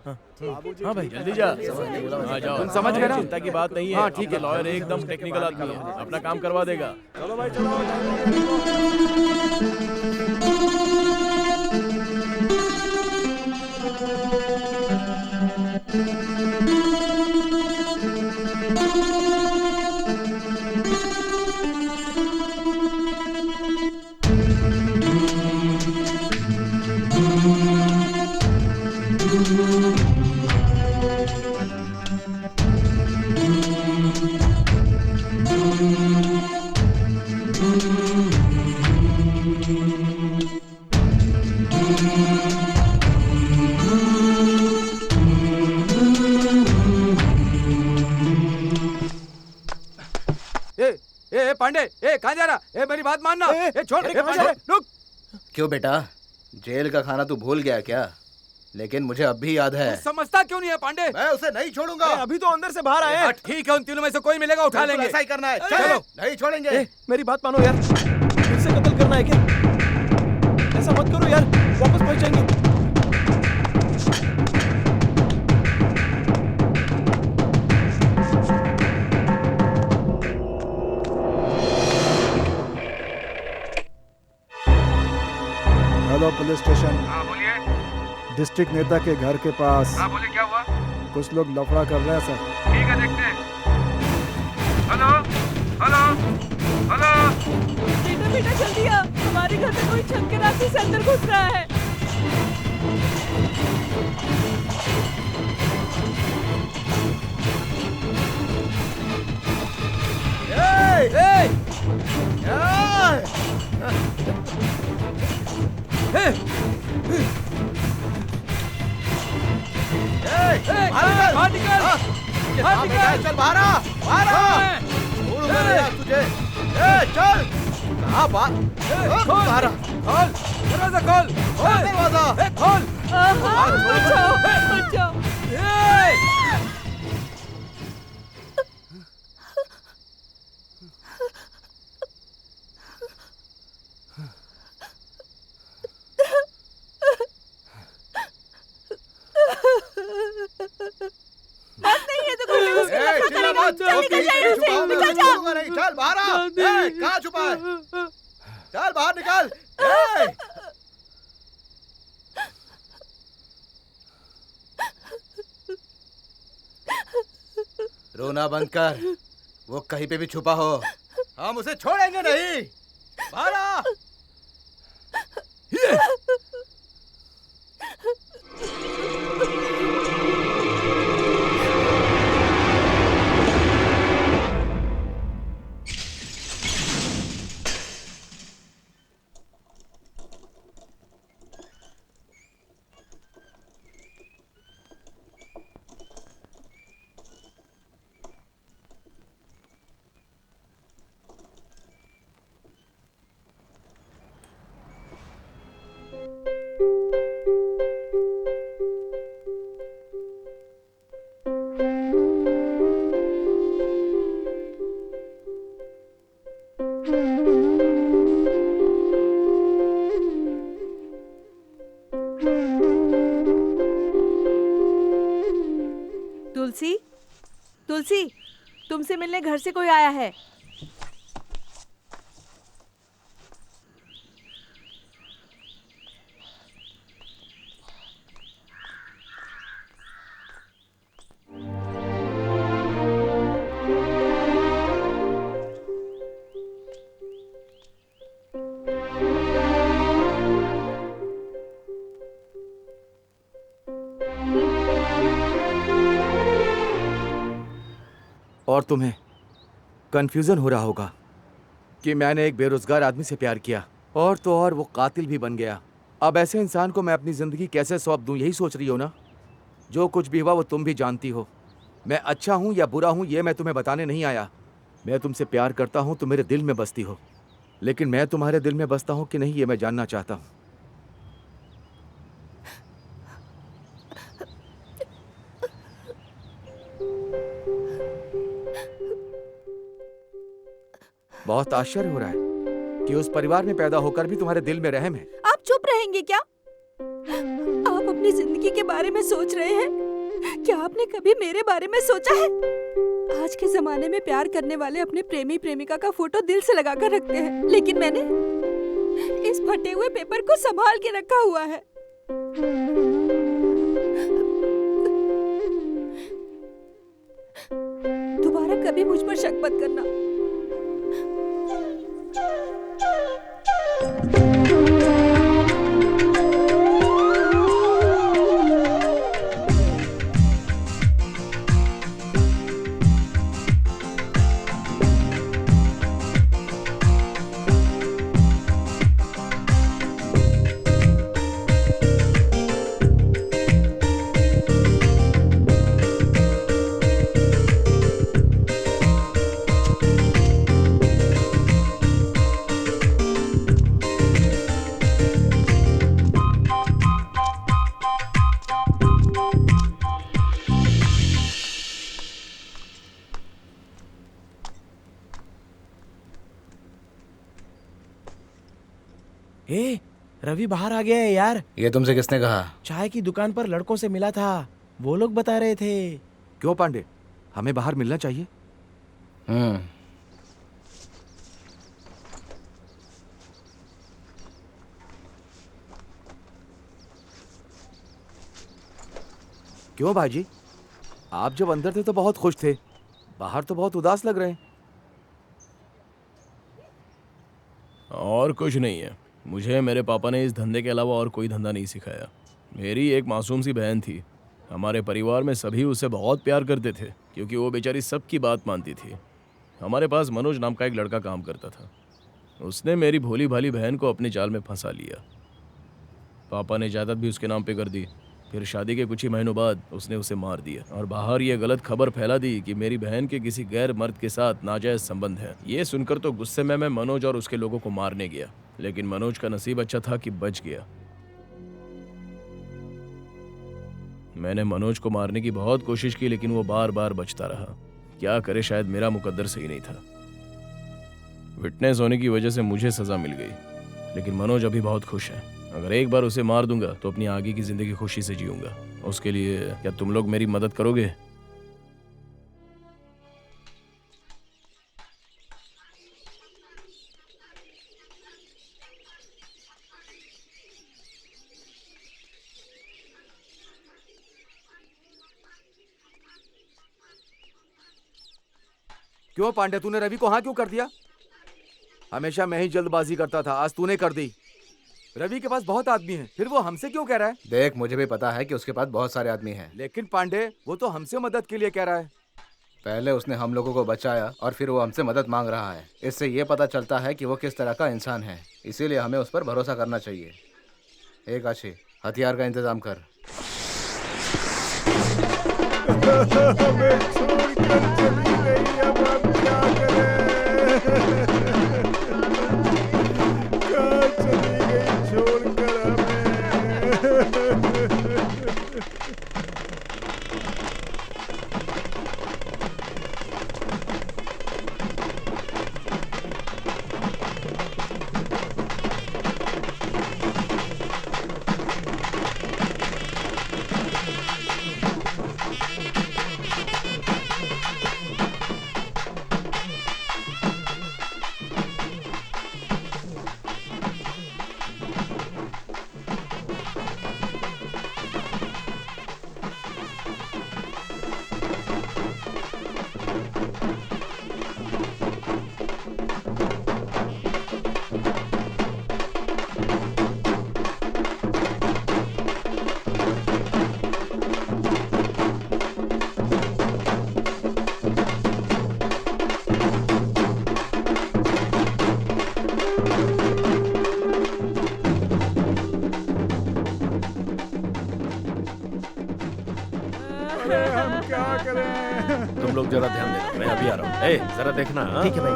हाँ भाई जल्दी जा। आ जाओ, तुम समझ गए ना? चिंता की बात नहीं है। हाँ, ठीक है। लॉयर एकदम टेक्निकल आदमी है, अपना काम करवा देगा। चलो भाई चलो। ए पांडे, ए कहाँ जा रहा? ए मेरी बात मानना। ए छोड़, ए पांडे रुक। क्यों बेटा, जेल का खाना तू भूल गया क्या? लेकिन मुझे अब भी याद है। तू समझता क्यों नहीं है पांडे? मैं उसे नहीं छोड़ूंगा। अभी तो अंदर से बाहर आए। ठीक है, उन तीनों में से कोई मिलेगा उठा बिल्कुल लेंगे। ऐसा ही करना है। चलो। चलो नहीं छोड़ेंगे। मेरी बात मानो यार, फिर से कत्ल करना है क्या? ऐसा मत करो यार, वापस पहुंच जाएंगे। Hello police station. हाँ बोलिए। डिस्ट्रिक्ट नेता के घर के पास हाँ बोलिए, क्या हुआ? कुछ लोग लफड़ा कर रहे हैं सर। ठीक है, देखते हैं। Hello hello hello. बेटा बेटा जल्दी आ, हमारे घर में कोई छत के रास्ते से अंदर घुस रहा है। बाहर निकल, बाहर निकल। चल बाहर आ, बाहर आ। छोड़ूंगा नहीं यार तुझे। चल कहाँ बाहर आ। खोल दरवाजा, खोल खोल दरवाजा। खोल। बचाओ बचाओ। बात नहीं है तो कोई उसकी नफरत करेगा। चल निकल जा यहाँ से, निकल जा। छोड़ूंगा नहीं। चल बाहर आ। कहाँ छुपा है? चल बाहर निकल। रोना बंद कर, वो कहीं पे भी छुपा हो हम उसे छोड़ेंगे नहीं। बाहर आ। तुलसी तुलसी, तुमसे मिलने घर से कोई आया है। और तुम्हें कंफ्यूजन हो रहा होगा कि मैंने एक बेरोजगार आदमी से प्यार किया और तो और वो कातिल भी बन गया। अब ऐसे इंसान को मैं अपनी ज़िंदगी कैसे सौंप दूं, यही सोच रही हो ना? जो कुछ भी हुआ वो तुम भी जानती हो। मैं अच्छा हूं या बुरा हूं ये मैं तुम्हें बताने नहीं आया। मैं तुमसे प्यार करता हूं, तुम मेरे दिल में बसती हो, लेकिन मैं तुम्हारे दिल में बसता हूं कि नहीं ये मैं जानना चाहता हूं। बहुत आश्चर्य हो रहा है कि उस परिवार में पैदा होकर भी तुम्हारे दिल में रहम है। आप चुप रहेंगे क्या? आप अपनी जिंदगी के बारे में सोच रहे हैं? क्या आपने कभी मेरे बारे में सोचा है? आज के जमाने में प्यार करने वाले अपने प्रेमी प्रेमिका का फोटो दिल से लगाकर रखते हैं, लेकिन मैंने इस फटे हुए पेपर को संभाल के रखा हुआ है। दोबारा कभी मुझ पर शक मत करना। ए, रवि बाहर आ गया है यार। ये तुमसे किसने कहा? चाय की दुकान पर लड़कों से मिला था, वो लोग बता रहे थे। क्यों पांडे, हमें बाहर मिलना चाहिए? क्यों भाजी, आप जब अंदर थे तो बहुत खुश थे, बाहर तो बहुत उदास लग रहे हैं। और कुछ नहीं है, मुझे मेरे पापा ने इस धंधे के अलावा और कोई धंधा नहीं सिखाया। मेरी एक मासूम सी बहन थी, हमारे परिवार में सभी उससे बहुत प्यार करते थे क्योंकि वो बेचारी सबकी बात मानती थी। हमारे पास मनोज नाम का एक लड़का काम करता था, उसने मेरी भोली भाली बहन को अपने जाल में फंसा लिया। पापा ने जायदाद भी उसके नाम पे कर दी। फिर शादी के कुछ ही महीनों बाद उसने उसे मार दिया और बाहर ये गलत खबर फैला दी कि मेरी बहन के किसी गैर मर्द के साथ नाजायज संबंध है। ये सुनकर तो गुस्से में मैं मनोज और उसके लोगों को मारने गया, लेकिन मनोज का नसीब अच्छा था कि बच गया। मैंने मनोज को मारने की बहुत कोशिश की, लेकिन वो बार बार बचता रहा। क्या करे, शायद मेरा मुकद्दर सही नहीं था। विटनेस होने की वजह से मुझे सजा मिल गई, लेकिन मनोज अभी बहुत खुश है। अगर एक बार उसे मार दूंगा तो अपनी आगे की जिंदगी खुशी से जीऊंगा। उसके लिए क्या तुम लोग मेरी मदद करोगे? क्यों पांडे, तूने रवि को हाँ क्यों कर दिया? हमेशा मैं ही जल्दबाजी करता था, आज तूने कर दी। रवि के पास बहुत आदमी हैं, फिर वो हमसे क्यों कह रहा है? देख, मुझे भी पता है कि उसके पास बहुत सारे आदमी हैं, लेकिन पांडे वो तो हमसे मदद के लिए कह रहा है। पहले उसने हम लोगों को बचाया और फिर वो हमसे मदद मांग रहा है। इससे ये पता चलता है कि वो किस तरह का इंसान है, इसीलिए हमें उस पर भरोसा करना चाहिए। एक अच्छी हथियार का इंतजाम कर। हमें छोड़कर चली गई, अब हम क्या करें? कहाँ चली गई छोड़कर हमें? तुम लोग जरा ध्यान देना, मैं अभी आ रहा हूँ। ए, जरा देखना। हाँ? ठीक है भाई।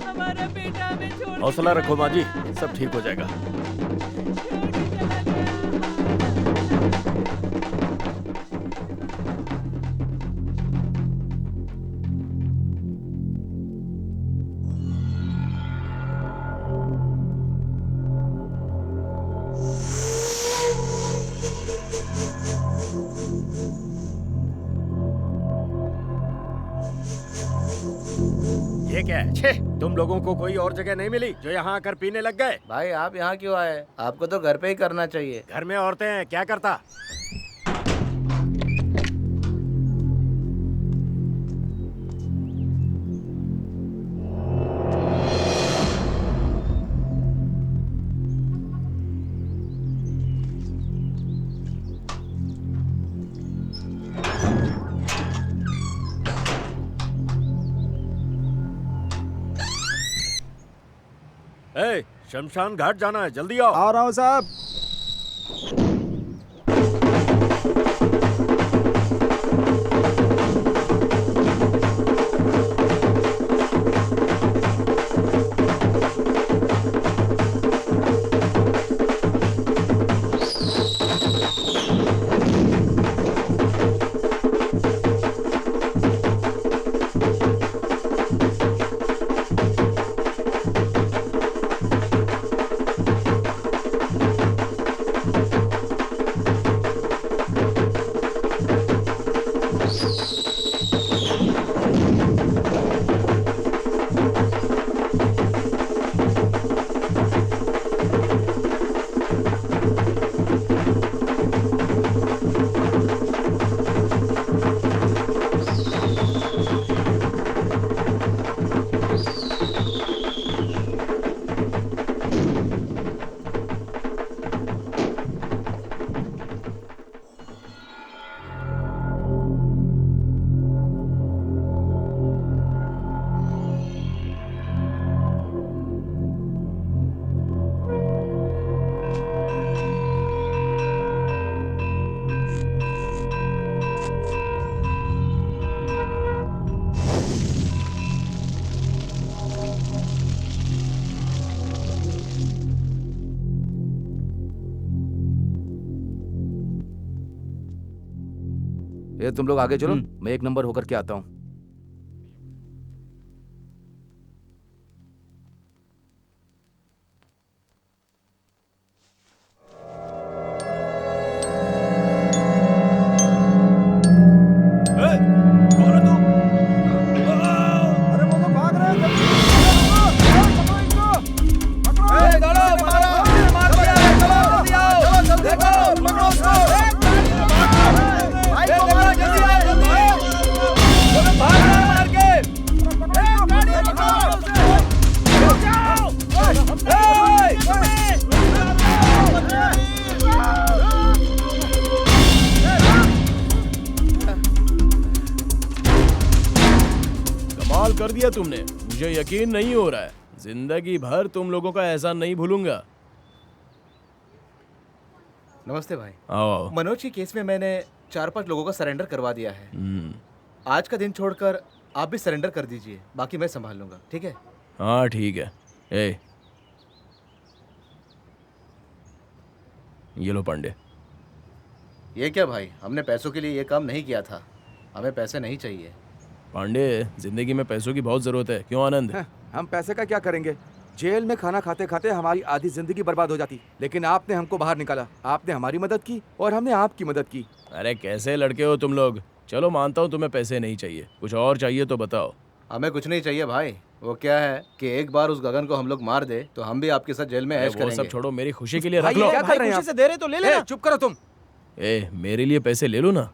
हमारा बेटा हमें छोड़ हौसला रखो माँ जी, सब ठीक हो जाएगा। ये क्या है? छे, तुम लोगों को कोई और जगह नहीं मिली जो यहाँ आकर पीने लग गए? भाई आप यहाँ क्यों आए? आपको तो घर पे ही करना चाहिए। घर में औरतें हैं, क्या करता? ए, शमशान घाट जाना है, जल्दी आओ। आ रहा हूँ साहब। ये तुम लोग आगे चलो, मैं एक नंबर होकर के आता हूँ। कर दिया तुमने, मुझे यकीन नहीं हो रहा है। जिंदगी भर तुम लोगों का एहसान नहीं भूलूंगा। नमस्ते भाई। आओ। मनोज के केस में मैंने 4-5 लोगों का सरेंडर करवा दिया है। आज का दिन छोड़कर आप भी सरेंडर कर दीजिए, बाकी मैं संभाल लूंगा, ठीक है? हाँ ठीक है। ए, ये लो पांडे। ये क्या भाई, हमने पैसों के लिए ये काम नहीं किया था, हमें पैसे नहीं चाहिए। पांडे, जिंदगी में पैसों की बहुत जरूरत है, क्यों आनंद? हम पैसे का क्या करेंगे? जेल में खाना खाते खाते हमारी आधी जिंदगी बर्बाद हो जाती, लेकिन आपने हमको बाहर निकाला, आपने हमारी मदद की और हमने आपकी मदद की। अरे कैसे लड़के हो तुम लोग। चलो मानता हूँ तुम्हें पैसे नहीं चाहिए, कुछ और चाहिए तो बताओ। हमें कुछ नहीं चाहिए भाई। वो क्या है कि एक बार उस गगन को हम लोग मार दे तो हम भी आपके साथ जेल में ऐश करेंगे। वो सब छोड़ो, मेरी खुशी के लिए रख लो। क्या कर रहे हैं? खुशी से दे रहे तो ले लेना। चुप करो तुम। ए, मेरे लिए पैसे ले लो ना।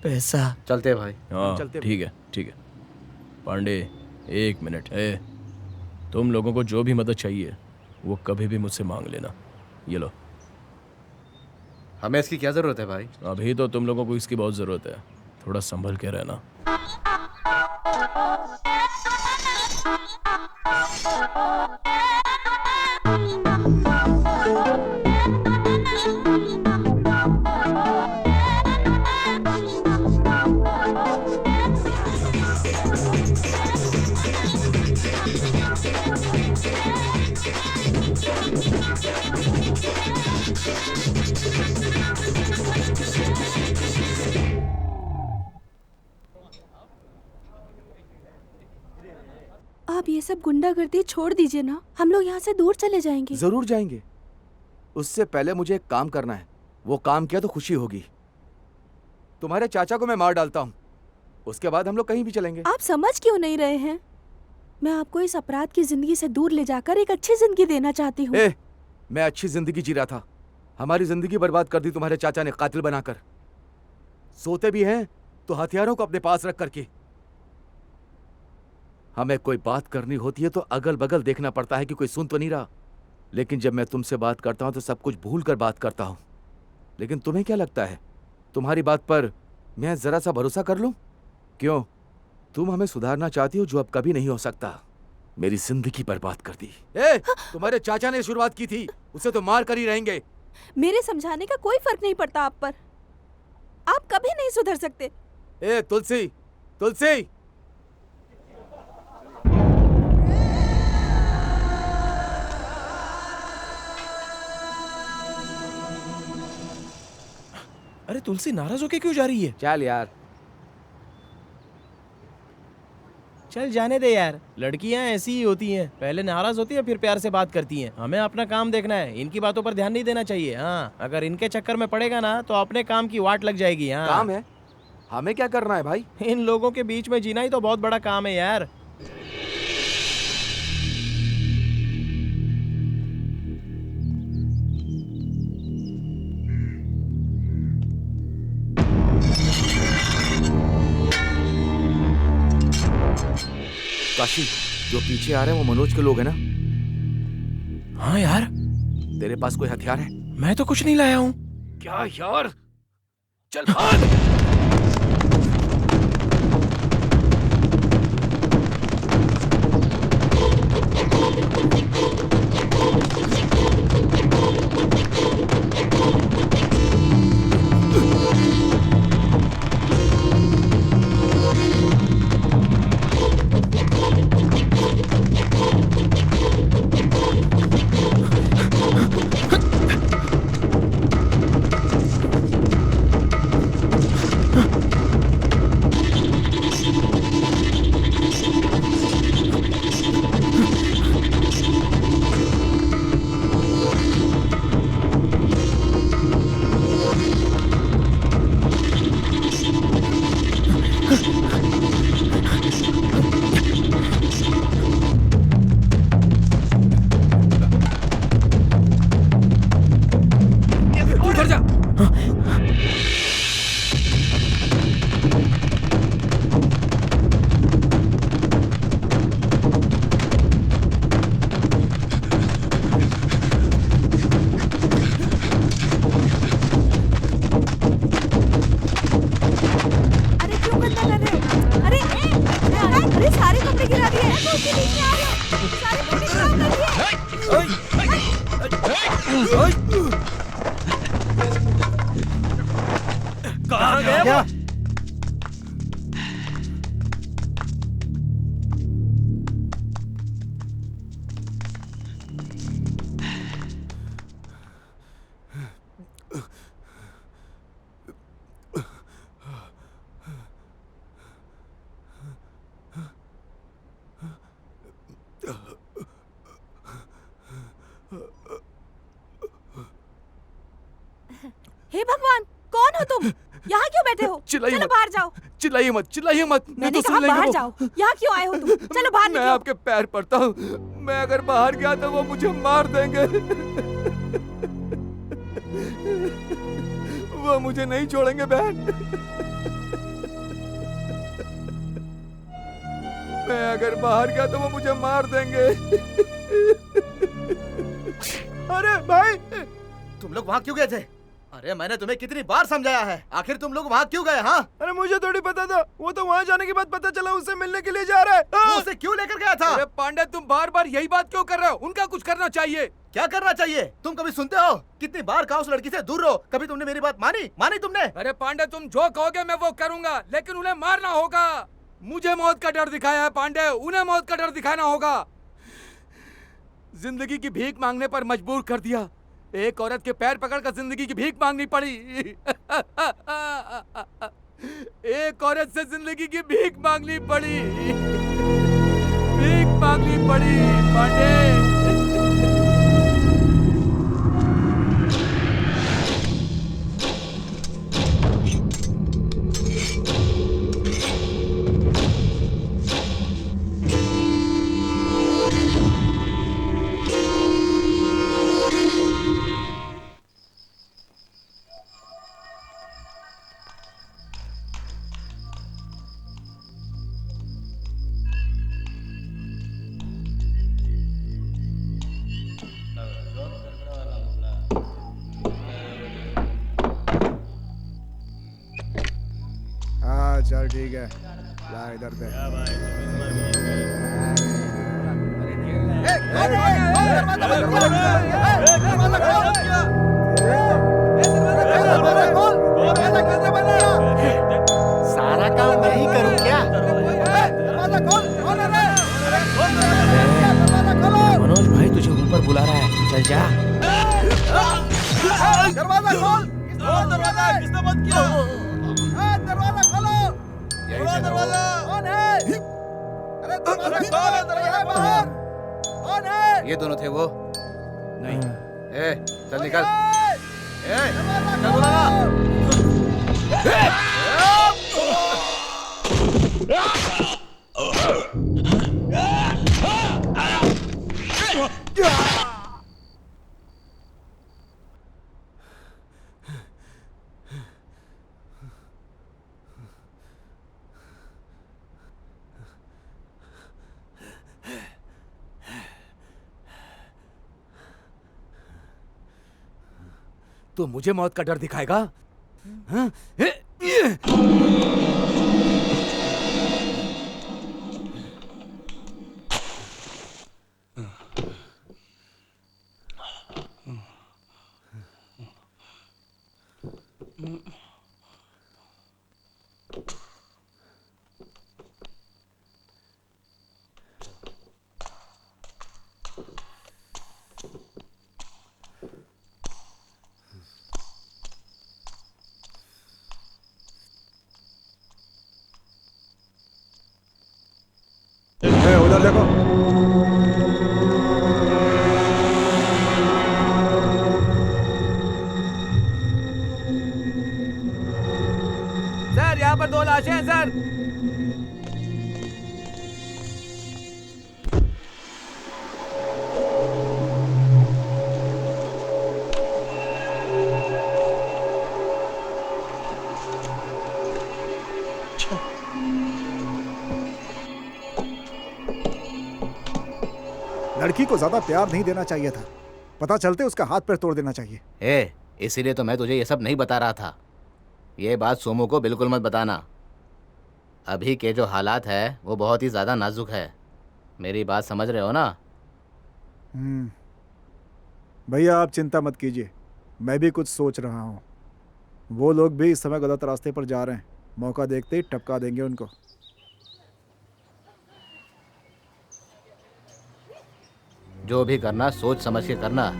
पैसा चलते भाई। हाँ ठीक है ठीक है। पांडे एक मिनट। तुम लोगों को जो भी मदद चाहिए वो कभी भी मुझसे मांग लेना। ये लो। हमें इसकी क्या जरूरत है भाई? अभी तो तुम लोगों को इसकी बहुत जरूरत है, थोड़ा संभल के रहना। ये सब गुंडागर्दी छोड़ दीजिए ना, हम लोग यहाँ से दूर चले जाएंगे। जरूर जाएंगे। उससे पहले मुझे एक काम करना है। वो काम किया तो खुशी होगी। तुम्हारे चाचा को मैं मार डालता हूँ, उसके बाद हम लोग कहीं भी चलेंगे। आप समझ क्यों नहीं रहे हैं? मैं आपको इस अपराध की जिंदगी से दूर ले जाकर एक अच्छी जिंदगी देना चाहती हूँ। मैं अच्छी जिंदगी जी रहा था, हमारी जिंदगी बर्बाद कर दी तुम्हारे चाचा ने कातिल बनाकर। सोते भी हैं तो हथियारों को अपने पास रख करके। हमें कोई बात करनी होती है तो अगल बगल देखना पड़ता है कि कोई सुन तो नहीं रहा। लेकिन जब मैं तुमसे बात करता हूं तो सब कुछ भूल कर बात करता हूं। लेकिन तुम्हें क्या लगता है, तुम्हारी बात पर मैं जरा सा भरोसा कर लूं? क्यों? तुम हमें सुधारना चाहती हो जो अब कभी नहीं हो सकता। मेरी जिंदगी बर्बाद कर दी। तुम्हारे चाचा ने शुरुआत की थी, उसे तो मार कर ही रहेंगे। मेरे समझाने का कोई फर्क नहीं पड़ता आप पर। आप कभी नहीं सुधर सकते। तुलसी, तुलसी! अरे तुलसी नाराज होके क्यों जा रही है? चल यार। चल जाने दे यार, लड़कियां ऐसी ही होती हैं, पहले नाराज होती है फिर प्यार से बात करती हैं। हमें अपना काम देखना है, इनकी बातों पर ध्यान नहीं देना चाहिए। हाँ, अगर इनके चक्कर में पड़ेगा ना तो अपने काम की वाट लग जाएगी। हाँ, काम है, हमें क्या करना है भाई? इन लोगों के बीच में जीना ही तो बहुत बड़ा काम है यार। काशी, जो पीछे आ रहे हैं वो मनोज के लोग हैं ना? हाँ यार। तेरे पास कोई हथियार है? मैं तो कुछ नहीं लाया हूँ। क्या यार? चल भाग। कहाँ गया वो? हे भगवान, कौन हो तुम? यहाँ क्यों बैठे हो? चिल्लाइए चलो मत। बाहर जाओ। चिल्लाइए मत, चिल्लाइए मत। मैंने कहा बाहर जाओ। यहाँ क्यों आए हो तुम? चलो बाहर मैं निकलो। आपके पैर पड़ता हूँ। मैं अगर बाहर गया तो वो मुझे मार देंगे। वो मुझे नहीं छोड़ेंगे बहन। मैं अगर बाहर गया तो वो मुझे मार देंगे। अरे भाई, तुम लोग वहाँ क्यों गए थे? अरे मैंने तुम्हें कितनी बार समझाया है, आखिर तुम लोग वहाँ क्यों गए? हाँ, अरे मुझे थोड़ी पता था, वो तो वहाँ जाने के बाद पता चला उससे मिलने के लिए जा रहा है। वो उसे क्यों लेकर गया था? अरे पांडे, तुम बार बार यही बात क्यों कर रहे हो? उनका कुछ करना चाहिए। क्या करना चाहिए? तुम कभी सुनते हो? कितनी बार कहा उस लड़की से दूर रहो, कभी तुमने मेरी बात मानी? मानी तुमने? अरे पांडे, तुम जो कहोगे मैं वो करूंगा, लेकिन उन्हें मारना होगा। मुझे मौत का डर दिखाया है पांडे, उन्हें मौत का डर दिखाना होगा। जिंदगी की भीख मांगने पर मजबूर कर दिया। एक औरत के पैर पकड़कर जिंदगी की भीख मांगनी पड़ी। एक औरत से जिंदगी की भीख मांगनी पड़ी। भीख मांगनी पड़ी पांडे। हाँ चल ठीक है, ला इधर दे। सारा काम मैं ही करूं क्या? मनोज भाई तुझे ऊपर बुला रहा है, चल जा। दरवाजा खोल। किसने बंद किया? दरवाजा खोलो। दरवाजा कौन है? अरे दरवाजा खोलो, दरवाजा बाहर कौन है? ये दोनों थे वो? नहीं। ए, चल निकल। ए, दरवाजा चल बुला। तो मुझे मौत का डर दिखाएगा? हाँ? उधर देखो। सर यहाँ पर 2 लाशें हैं सर। लड़की को ज्यादा प्यार नहीं देना चाहिए था, पता चलते उसका हाथ पैर तोड़ देना चाहिए। ए, इसीलिए तो मैं तुझे ये सब नहीं बता रहा था। ये बात सोमू को बिल्कुल मत बताना। अभी के जो हालात है वो बहुत ही ज़्यादा नाजुक है। मेरी बात समझ रहे हो ना? भैया आप चिंता मत कीजिए, मैं भी कुछ सोच रहा हूँ। वो लोग भी इस समय गलत रास्ते पर जा रहे हैं, मौका देखते ही टपका देंगे उनको। जो भी करना सोच समझ के करना,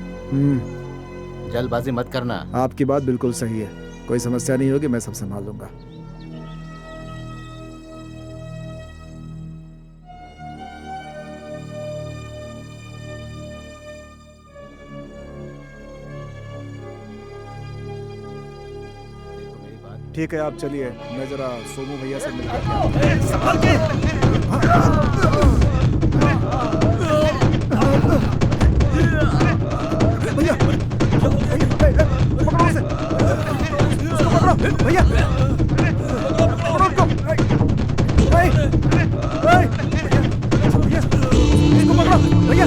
जल्दबाजी मत करना। आपकी बात बिल्कुल सही है, कोई समस्या नहीं होगी, मैं सब संभाल लूंगा। ठीक है आप चलिए, मैं जरा सोमू भैया से मिलकर भैया पकड़ो उसे, उसको पकड़ो भैया, पकड़ो उसको, भैया इसको पकड़ो भैया।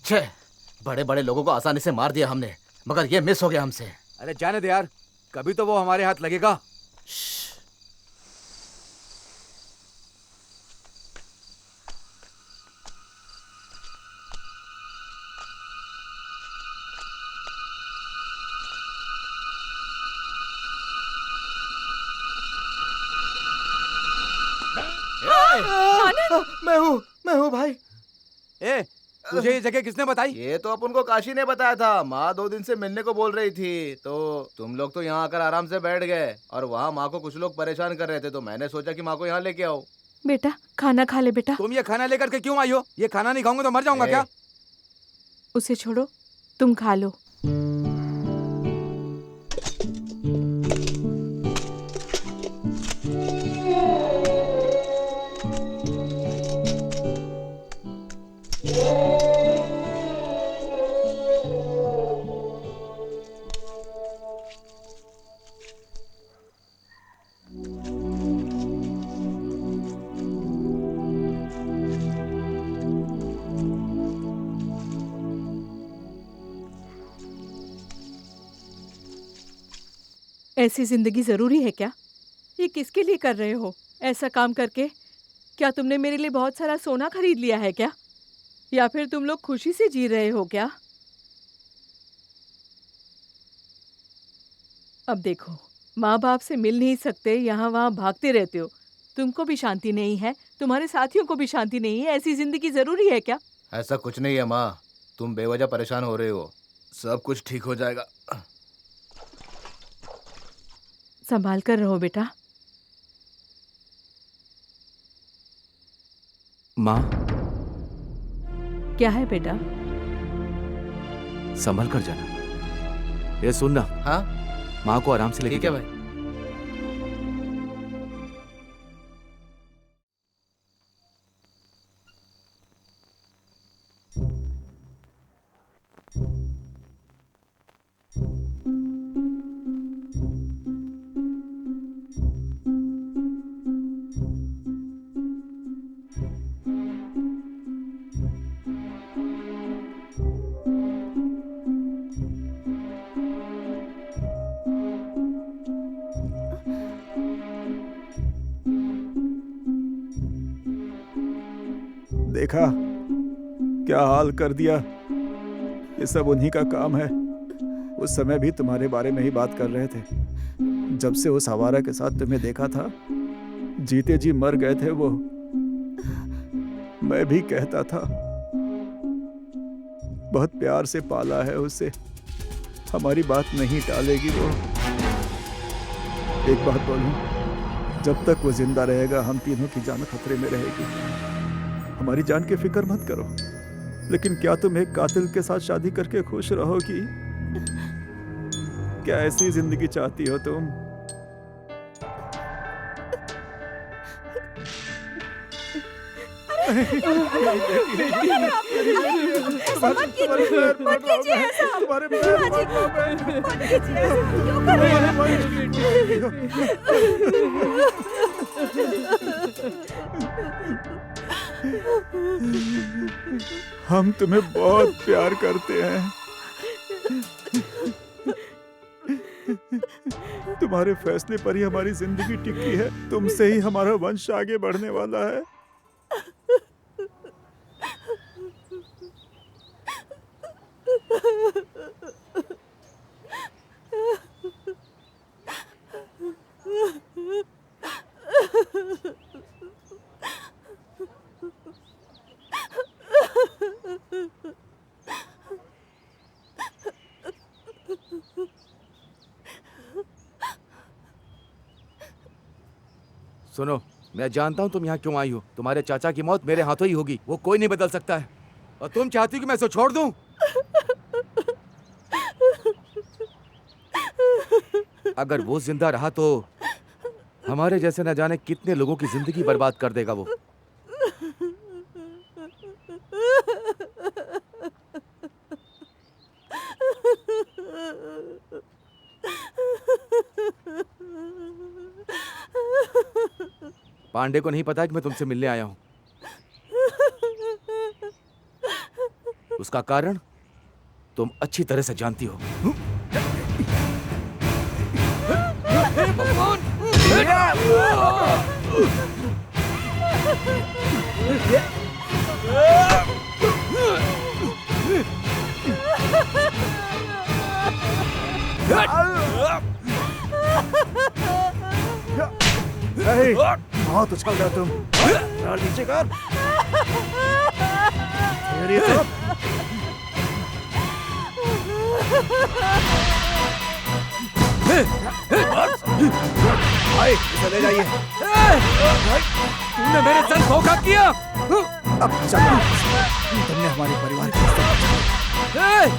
छे, बड़े बड़े लोगों को आसानी से मार दिया हमने, मगर ये मिस हो गया हमसे। अरे जाने दे यार, कभी तो वो हमारे हाथ लगेगा। मैं हूँ भाई। ए तुझे ये जगह किसने बताई? ये तो अपन को काशी ने बताया था। माँ 2 दिन से मिलने को बोल रही थी, तो तुम लोग तो यहाँ आकर आराम से बैठ गए और वहाँ माँ को कुछ लोग परेशान कर रहे थे, तो मैंने सोचा कि माँ को यहाँ लेके आओ। बेटा खाना खा ले बेटा। तुम ये खाना लेकर के क्यों आई हो? ये खाना नहीं खाऊंगा तो मर जाऊंगा क्या? उसे छोड़ो, तुम खा लो। ऐसी जिंदगी जरूरी है क्या? ये किसके लिए कर रहे हो ऐसा काम करके? क्या तुमने मेरे लिए बहुत सारा सोना खरीद लिया है क्या? या फिर तुम लोग खुशी से जी रहे हो क्या? अब देखो, माँ बाप से मिल नहीं सकते, यहाँ वहाँ भागते रहते हो। तुमको भी शांति नहीं है, तुम्हारे साथियों को भी शांति नहीं है। ऐसी जिंदगी जरूरी है क्या? ऐसा कुछ नहीं है माँ, तुम बेवजह परेशान हो रहे हो। सब कुछ ठीक हो जाएगा। संभाल कर रहो बेटा। माँ। क्या है बेटा? संभल कर जाना। ये सुनना। हाँ माँ को आराम से लेके ठीक है भाई। देखा क्या हाल कर दिया। ये सब उन्हीं का काम है। उस समय भी तुम्हारे बारे में ही बात कर रहे थे। जब से उस आवारा के साथ तुम्हें देखा था, जीते जी मर गए थे वो। मैं भी कहता था, बहुत प्यार से पाला है उसे, हमारी बात नहीं टालेगी वो। एक बात बोलूं, जब तक वो जिंदा रहेगा हम तीनों की जान खतरे में रहेगी। हमारी जान की फिक्र मत करो। लेकिन क्या तुम एक कातिल के साथ शादी करके खुश रहोगी? क्या ऐसी जिंदगी चाहती हो तुम? हम तुम्हें बहुत प्यार करते हैं। तुम्हारे फैसले पर ही हमारी जिंदगी टिकी है। तुमसे ही हमारा वंश आगे बढ़ने वाला है। सुनो, मैं जानता हूं तुम यहाँ क्यों आई हो। तुम्हारे चाचा की मौत मेरे हाथों ही होगी, वो कोई नहीं बदल सकता है। और तुम चाहती हो कि मैं इसे छोड़ दूं? अगर वो जिंदा रहा तो हमारे जैसे न जाने कितने लोगों की जिंदगी बर्बाद कर देगा वो। पांडे को नहीं पता कि मैं तुमसे मिलने आया हूं। उसका कारण तुम अच्छी तरह से जानती हो। बहुत उछल रहे हो तुम। नीचे कर। तेरी तो भाई इसे ले जाइए। तूने मेरे साथ धोखा किया। अब चलो, तुमने हमारे परिवार की इज्जत बचाई।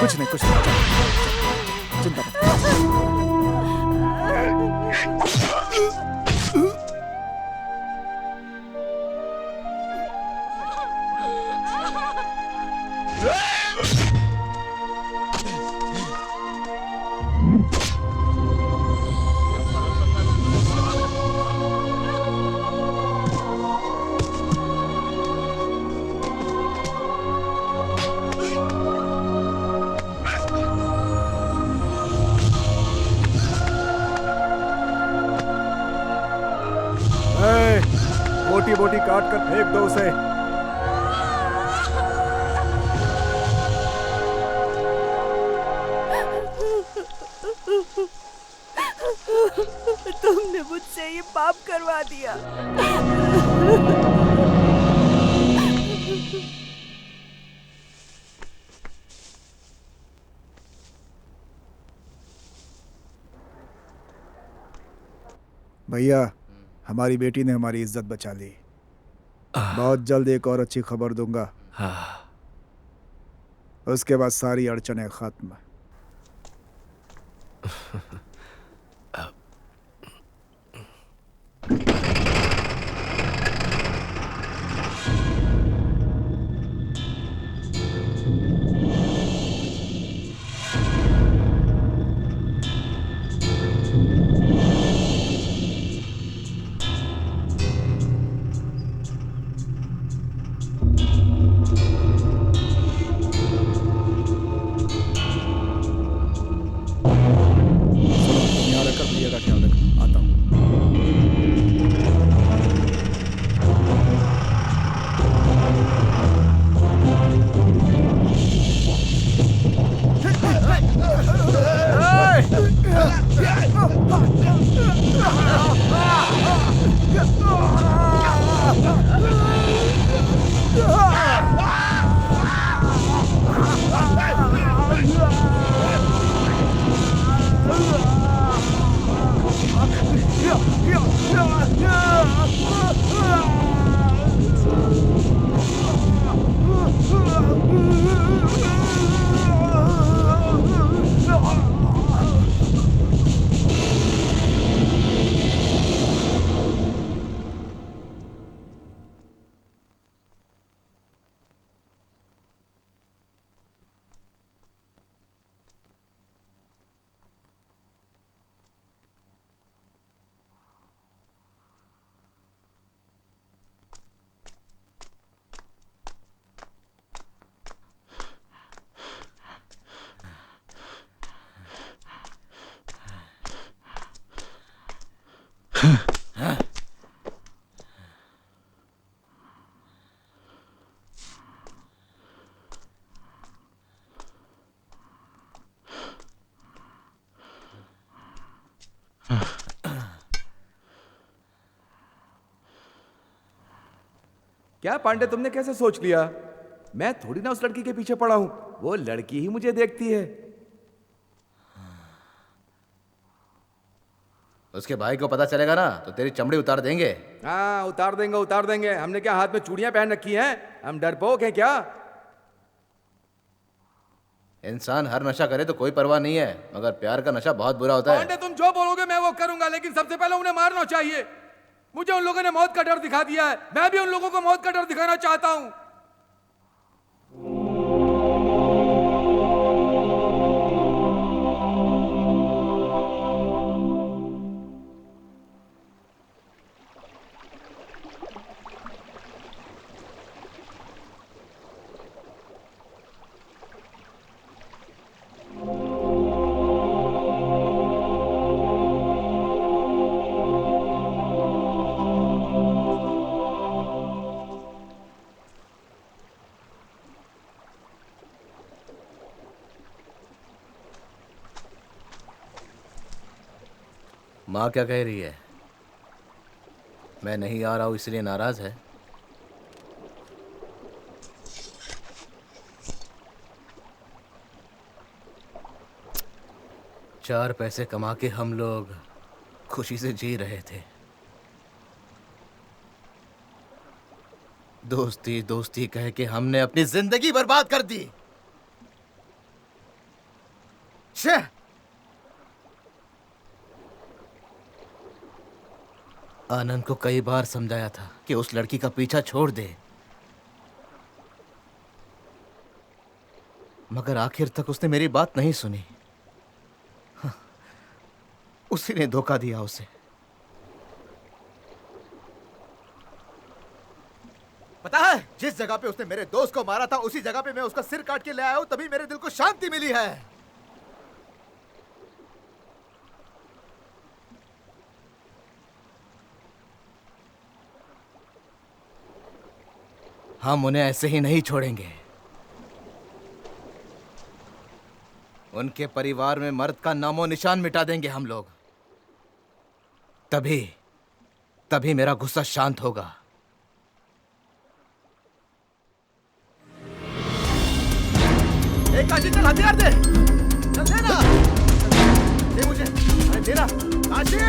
कुछ नहीं, चलो, चिंता मत करो। बोटी बोटी काट कर फेंक दो उसे। तुमने मुझसे ये पाप करवा दिया। भैया, हमारी बेटी ने हमारी इज्जत बचा ली। बहुत जल्द एक और अच्छी खबर दूंगा। उसके बाद सारी अड़चनें खत्म। क्या पांडे, तुमने कैसे सोच लिया? मैं थोड़ी ना उस लड़की के पीछे पड़ा हूं, वो लड़की ही मुझे देखती है। उसके भाई को पता चलेगा ना तो तेरी चमड़ी उतार देंगे। हाँ, उतार देंगे उतार देंगे। हमने क्या हाथ में चूड़ियां पहन रखी हैं? हम डरपोक हैं क्या? इंसान हर नशा करे तो कोई परवाह नहीं है, मगर प्यार का नशा बहुत बुरा होता है। पांडे, तुम जो बोलोगे मैं वो करूंगा, लेकिन सबसे पहले उन्हें मारना चाहिए। मुझे उन लोगों ने मौत का डर दिखा दिया है, मैं भी उन लोगों को मौत का डर दिखाना चाहता हूं। माँ क्या कह रही है? मैं नहीं आ रहा हूँ इसलिए नाराज है? चार पैसे कमा के हम लोग खुशी से जी रहे थे। दोस्ती दोस्ती कह के हमने अपनी जिंदगी बर्बाद कर दी। छे! आनंद को कई बार समझाया था कि उस लड़की का पीछा छोड़ दे, मगर आखिर तक उसने मेरी बात नहीं सुनी। हाँ, उसी ने धोखा दिया उसे। पता है, जिस जगह पे उसने मेरे दोस्त को मारा था उसी जगह पे मैं उसका सिर काट के ले आया हूं, तभी मेरे दिल को शांति मिली है। हम उन्हें ऐसे ही नहीं छोड़ेंगे। उनके परिवार में मर्द का नामो निशान मिटा देंगे हम लोग। तभी तभी मेरा गुस्सा शांत होगा। काशी, चल हथियार दे। चल देना, दे मुझे। अरे देना काशी।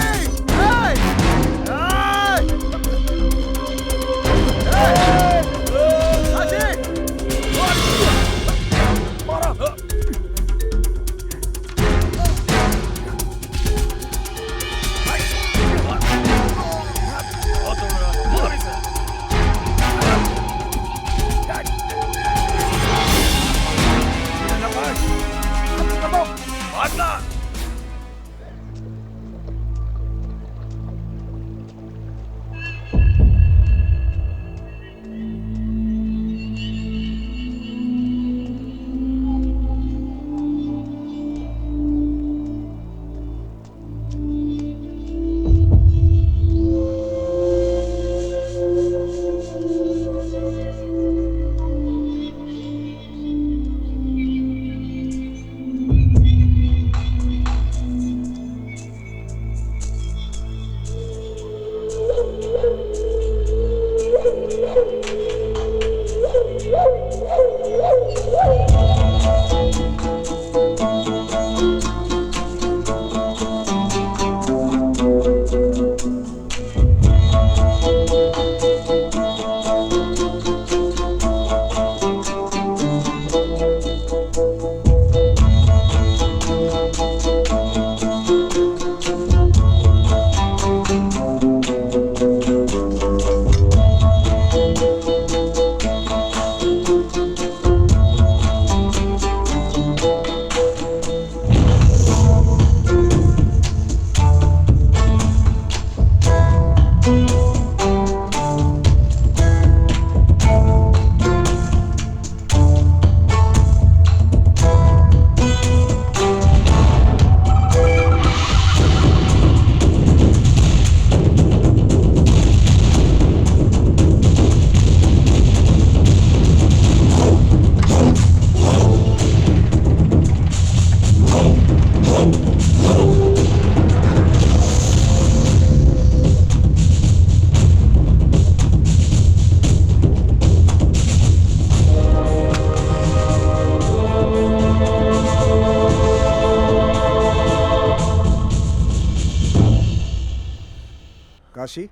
काशी,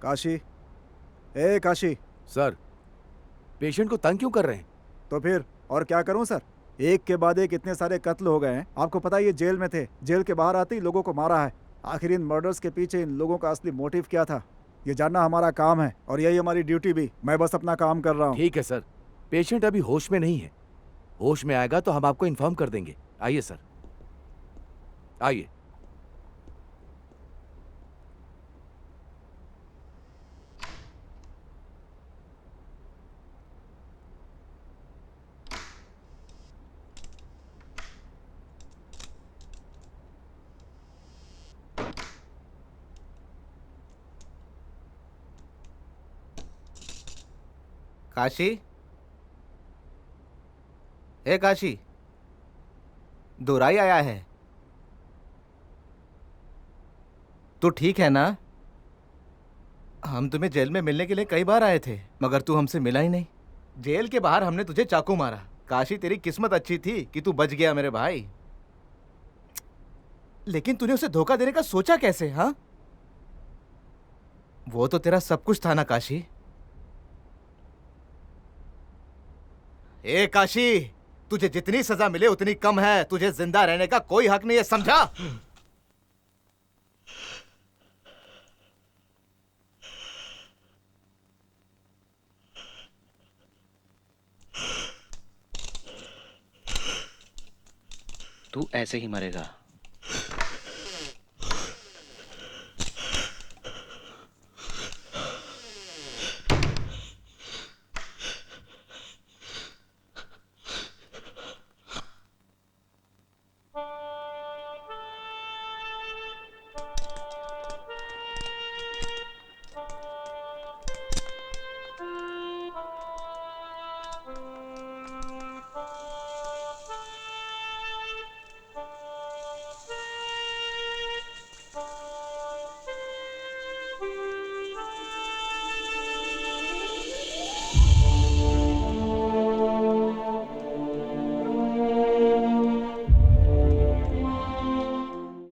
काशी, ए काशी। सर, पेशेंट को तंग क्यों कर रहे हैं? तो फिर और क्या करूं सर? एक के बाद एक इतने सारे कत्ल हो गए हैं। आपको पता है ये जेल में थे, जेल के बाहर आते ही लोगों को मारा है। आखिर इन मर्डर्स के पीछे इन लोगों का असली मोटिव क्या था, ये जानना हमारा काम है और यही हमारी ड्यूटी भी। मैं बस अपना काम कर रहा हूँ। ठीक है सर, पेशेंट अभी होश में नहीं है। होश में आएगा तो हम आपको इन्फॉर्म कर देंगे। आइए सर, आइए। काशी, ए काशी, दुराई आया है। तू ठीक है ना? हम तुम्हें जेल में मिलने के लिए कई बार आए थे, मगर तू हमसे मिला ही नहीं। जेल के बाहर हमने तुझे चाकू मारा। काशी तेरी किस्मत अच्छी थी कि तू बच गया मेरे भाई। लेकिन तूने उसे धोखा देने का सोचा कैसे? हाँ, वो तो तेरा सब कुछ था ना काशी। ए काशी, तुझे जितनी सजा मिले उतनी कम है। तुझे जिंदा रहने का कोई हक नहीं है, समझा? तू ऐसे ही मरेगा।